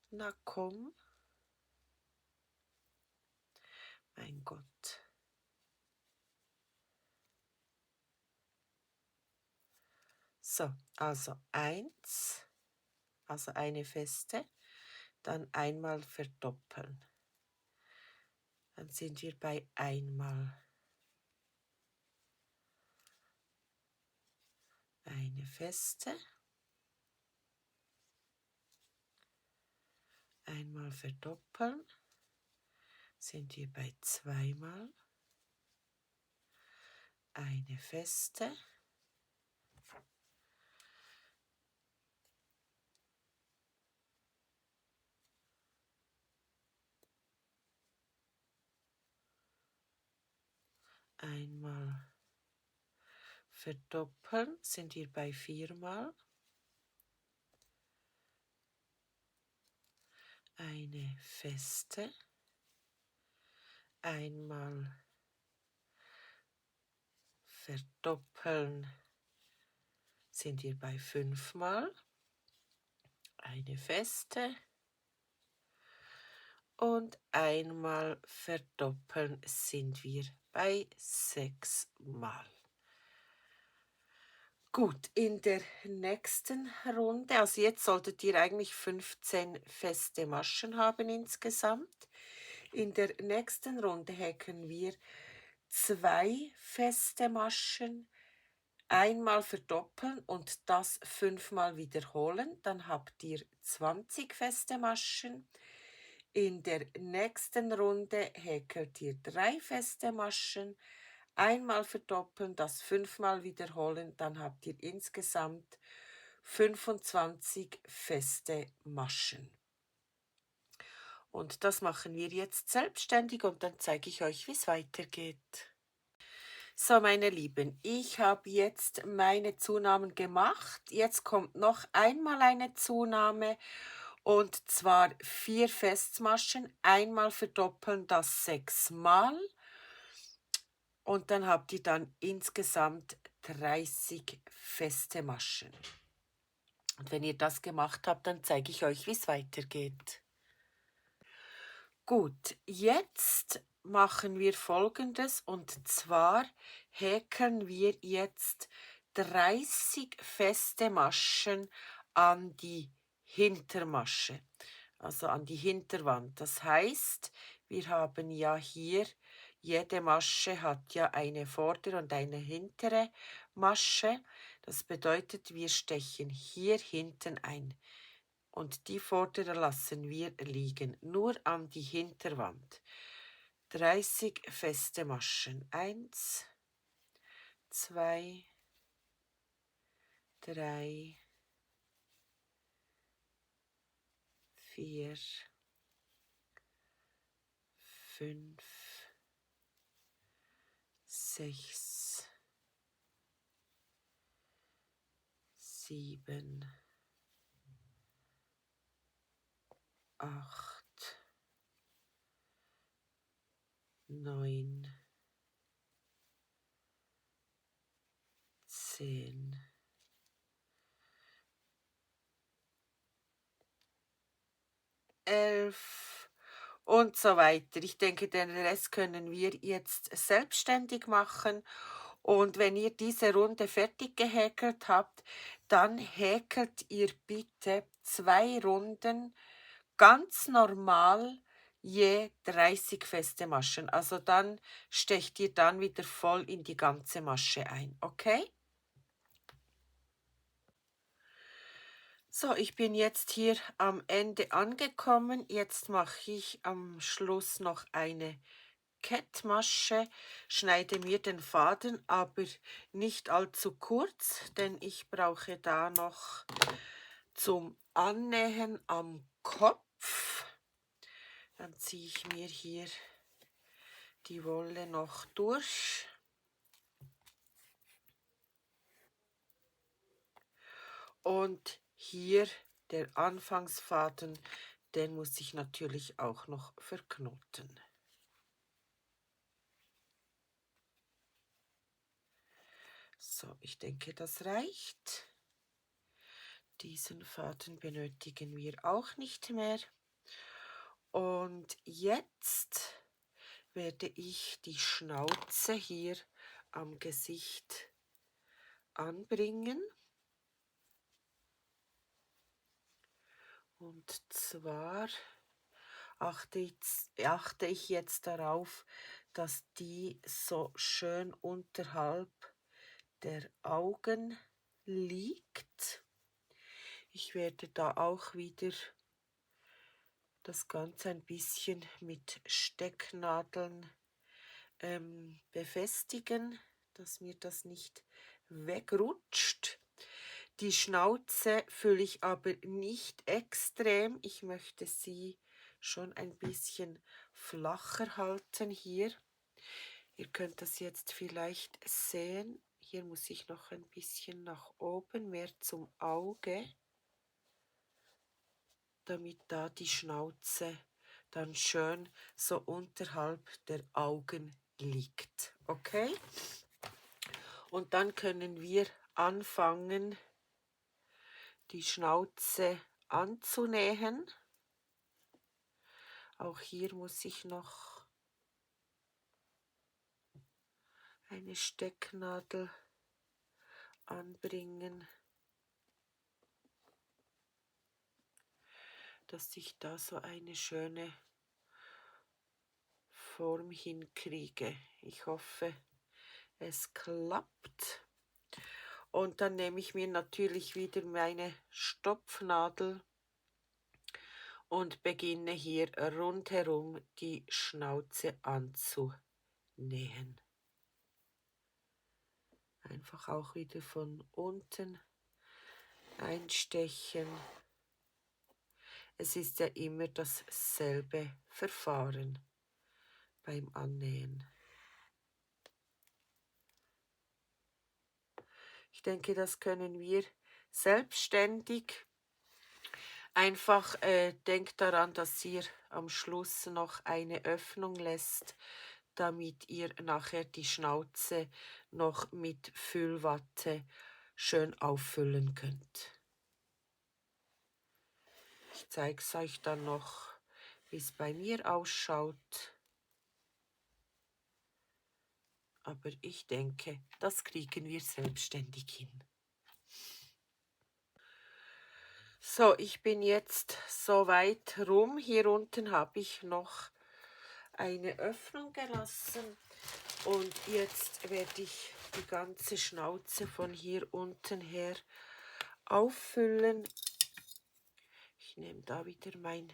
[SPEAKER 2] Na komm. Mein Gott. So, also 1, also eine feste, dann einmal verdoppeln. Dann sind wir bei einmal. Eine feste. Einmal verdoppeln. Sind wir bei zweimal. Eine feste. Einmal verdoppeln, sind wir bei viermal. Eine feste. Einmal verdoppeln, sind wir bei fünfmal. Eine feste. Und einmal verdoppeln sind wir bei 6 Mal. Gut, in der nächsten Runde, also jetzt solltet ihr eigentlich 15 feste Maschen haben insgesamt. In der nächsten Runde häkeln wir 2 feste Maschen, einmal verdoppeln und das 5-mal wiederholen. Dann habt ihr 20 feste Maschen. In der nächsten Runde häkelt ihr 3 feste Maschen, einmal verdoppeln, das 5-mal wiederholen, dann habt ihr insgesamt 25 feste Maschen. Und das machen wir jetzt selbstständig und dann zeige ich euch, wie es weitergeht. So, meine Lieben, ich habe jetzt meine Zunahmen gemacht. Jetzt kommt noch einmal eine Zunahme und zwar 4 Festmaschen, einmal verdoppeln, das 6 Mal. Und dann habt ihr dann insgesamt 30 feste Maschen. Und wenn ihr das gemacht habt, dann zeige ich euch, wie es weitergeht. Gut, jetzt machen wir Folgendes, und zwar häkeln wir jetzt 30 feste Maschen an die Hintermasche, also an die Hinterwand. Das heißt, wir haben ja hier, jede Masche hat ja eine vordere und eine hintere Masche. Das bedeutet, wir stechen hier hinten ein. Und die vordere lassen wir liegen, nur an die Hinterwand. 30 feste Maschen. 1, 2, 3, 4, 5, 6, 7, 8, 9, 10, 11 und so weiter. Ich denke, den Rest können wir jetzt selbstständig machen. Und wenn ihr diese Runde fertig gehäkelt habt, dann häkelt ihr bitte 2 Runden ganz normal, je 30 feste Maschen. Also dann stecht ihr dann wieder voll in die ganze Masche ein, okay? So, ich bin jetzt hier am Ende angekommen. Jetzt mache ich am Schluss noch eine Kettmasche, schneide mir den Faden aber nicht allzu kurz, denn ich brauche da noch zum Annähen am Kopf. Dann ziehe ich mir hier die Wolle noch durch. Und hier der Anfangsfaden, den muss ich natürlich auch noch verknoten. So, ich denke, das reicht. Diesen Faden benötigen wir auch nicht mehr. Und jetzt werde ich die Schnauze hier am Gesicht anbringen. Und zwar achte ich jetzt darauf, dass die so schön unterhalb der Augen liegt. Ich werde da auch wieder das Ganze ein bisschen mit Stecknadeln befestigen, dass mir das nicht wegrutscht. Die Schnauze fülle ich aber nicht extrem. Ich möchte sie schon ein bisschen flacher halten hier. Ihr könnt das jetzt vielleicht sehen. Hier muss ich noch ein bisschen nach oben, mehr zum Auge, damit da die Schnauze dann schön so unterhalb der Augen liegt. Okay? Und dann können wir anfangen, die Schnauze anzunähen. Auch hier muss ich noch eine Stecknadel anbringen, dass ich da so eine schöne Form hinkriege. Ich hoffe, es klappt. Und dann nehme ich mir natürlich wieder meine Stopfnadel und beginne hier rundherum die Schnauze anzunähen. Einfach auch wieder von unten einstechen. Es ist ja immer dasselbe Verfahren beim Annähen. Ich denke, das können wir selbstständig. Einfach denkt daran, dass ihr am Schluss noch eine Öffnung lässt, damit ihr nachher die Schnauze noch mit Füllwatte schön auffüllen könnt. Ich zeige es euch dann noch, wie es bei mir ausschaut. Aber ich denke, das kriegen wir selbstständig hin. So, ich bin jetzt so weit rum. Hier unten habe ich noch eine Öffnung gelassen. Und jetzt werde ich die ganze Schnauze von hier unten her auffüllen. Ich nehme da wieder mein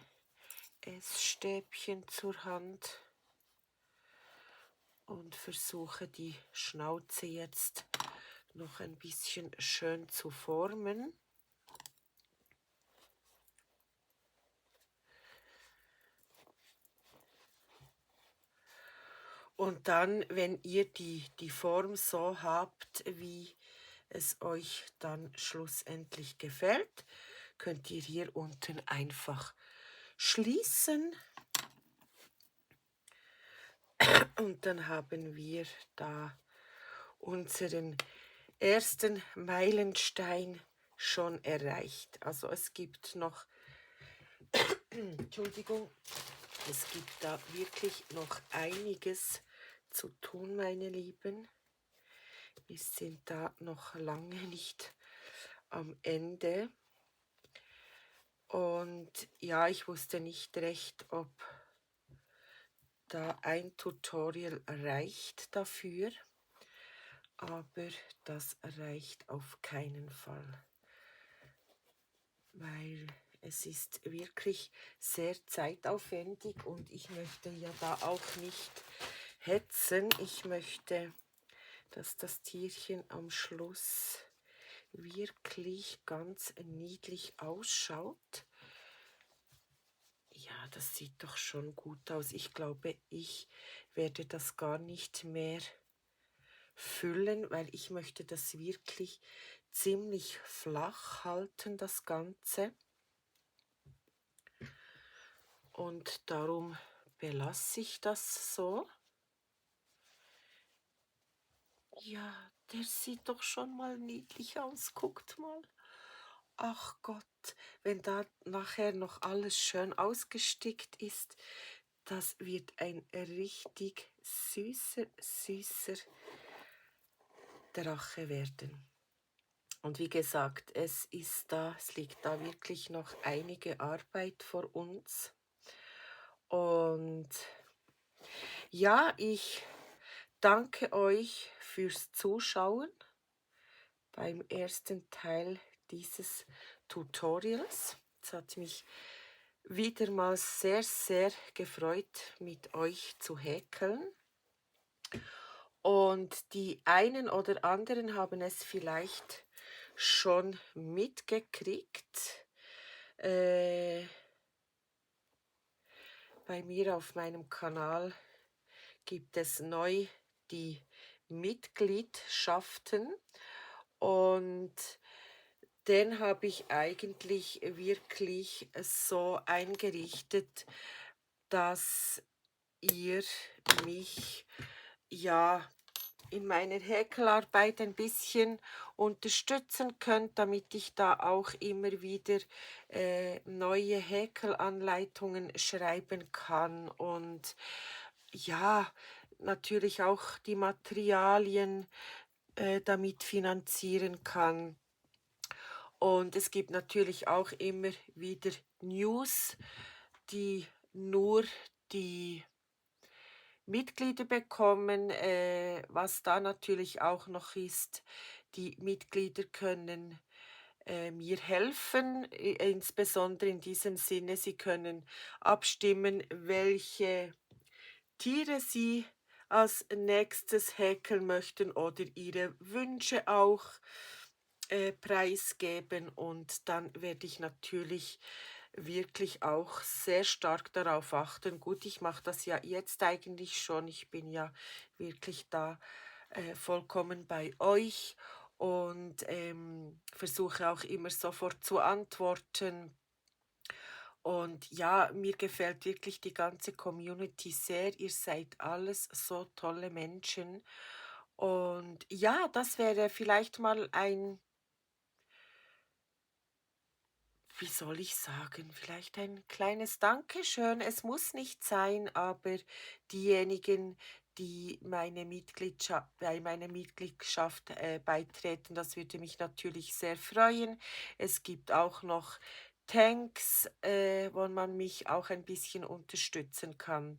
[SPEAKER 2] Essstäbchen zur Hand und versuche die Schnauze jetzt noch ein bisschen schön zu formen. Und dann, wenn ihr die Form so habt, wie es euch dann schlussendlich gefällt, könnt ihr hier unten einfach schließen. Und dann haben wir da unseren ersten Meilenstein schon erreicht. Also es gibt noch, Entschuldigung, es gibt da wirklich noch einiges zu tun, meine Lieben. Wir sind da noch lange nicht am Ende. Und ja, ich wusste nicht recht, ob da ein Tutorial reicht dafür, aber das reicht auf keinen Fall, weil es ist wirklich sehr zeitaufwendig und ich möchte ja da auch nicht hetzen. Ich möchte, dass das Tierchen am Schluss wirklich ganz niedlich ausschaut. Ja, das sieht doch schon gut aus. Ich glaube, ich werde das gar nicht mehr füllen, weil ich möchte das wirklich ziemlich flach halten, das Ganze. Und darum belasse ich das so. Ja, der sieht doch schon mal niedlich aus. Guckt mal. Ach Gott, wenn da nachher noch alles schön ausgestickt ist, das wird ein richtig süßer Drache werden. Und wie gesagt, es liegt da wirklich noch einige Arbeit vor uns. Und ja, ich danke euch fürs Zuschauen beim ersten Teil dieses Tutorials. Es hat mich wieder mal sehr gefreut, mit euch zu häkeln. Und die einen oder anderen haben es vielleicht schon mitgekriegt. Bei mir auf meinem Kanal gibt es neu die Mitgliedschaften und den habe ich eigentlich wirklich so eingerichtet, dass ihr mich ja in meiner Häkelarbeit ein bisschen unterstützen könnt, damit ich da auch immer wieder neue Häkelanleitungen schreiben kann und ja, natürlich auch die Materialien damit finanzieren kann. Und es gibt natürlich auch immer wieder News, die nur die Mitglieder bekommen. Was da natürlich auch noch ist, die Mitglieder können mir helfen, insbesondere in diesem Sinne, sie können abstimmen, welche Tiere sie als nächstes häkeln möchten oder ihre Wünsche auch preisgeben. Und dann werde ich natürlich wirklich auch sehr stark darauf achten. Gut, ich mache das ja jetzt eigentlich schon. Ich bin ja wirklich da vollkommen bei euch und versuche auch immer sofort zu antworten. Und ja, mir gefällt wirklich die ganze Community sehr. Ihr seid alles so tolle Menschen. Und ja, das wäre vielleicht mal ein wie soll ich sagen, vielleicht ein kleines Dankeschön. Es muss nicht sein, aber diejenigen, die bei meiner Mitgliedschaft beitreten, das würde mich natürlich sehr freuen. Es gibt auch noch Tanks, wo man mich auch ein bisschen unterstützen kann.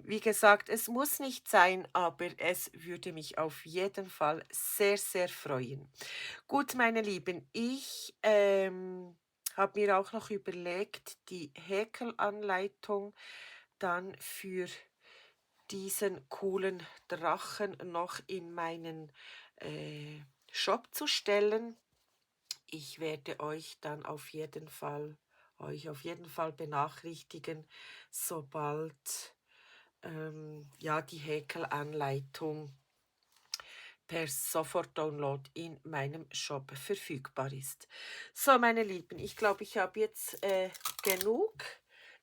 [SPEAKER 2] Wie gesagt, es muss nicht sein, aber es würde mich auf jeden Fall sehr, sehr freuen. Gut, meine Lieben, ich habe mir auch noch überlegt, die Häkelanleitung dann für diesen coolen Drachen noch in meinen Shop zu stellen. Ich werde euch auf jeden Fall benachrichtigen, sobald ja die Häkelanleitung per Sofortdownload in meinem Shop verfügbar ist. So, meine Lieben, ich glaube, ich habe jetzt genug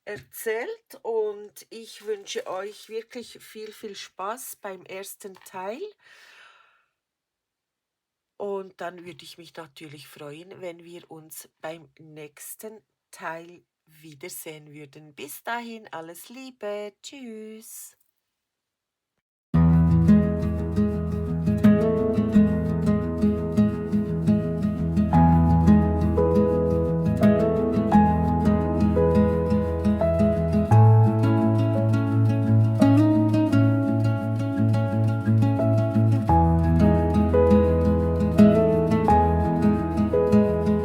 [SPEAKER 2] erzählt und ich wünsche euch wirklich viel, viel Spaß beim ersten Teil. Und dann würde ich mich natürlich freuen, wenn wir uns beim nächsten Teil wiedersehen würden. Bis dahin, alles Liebe. Tschüss.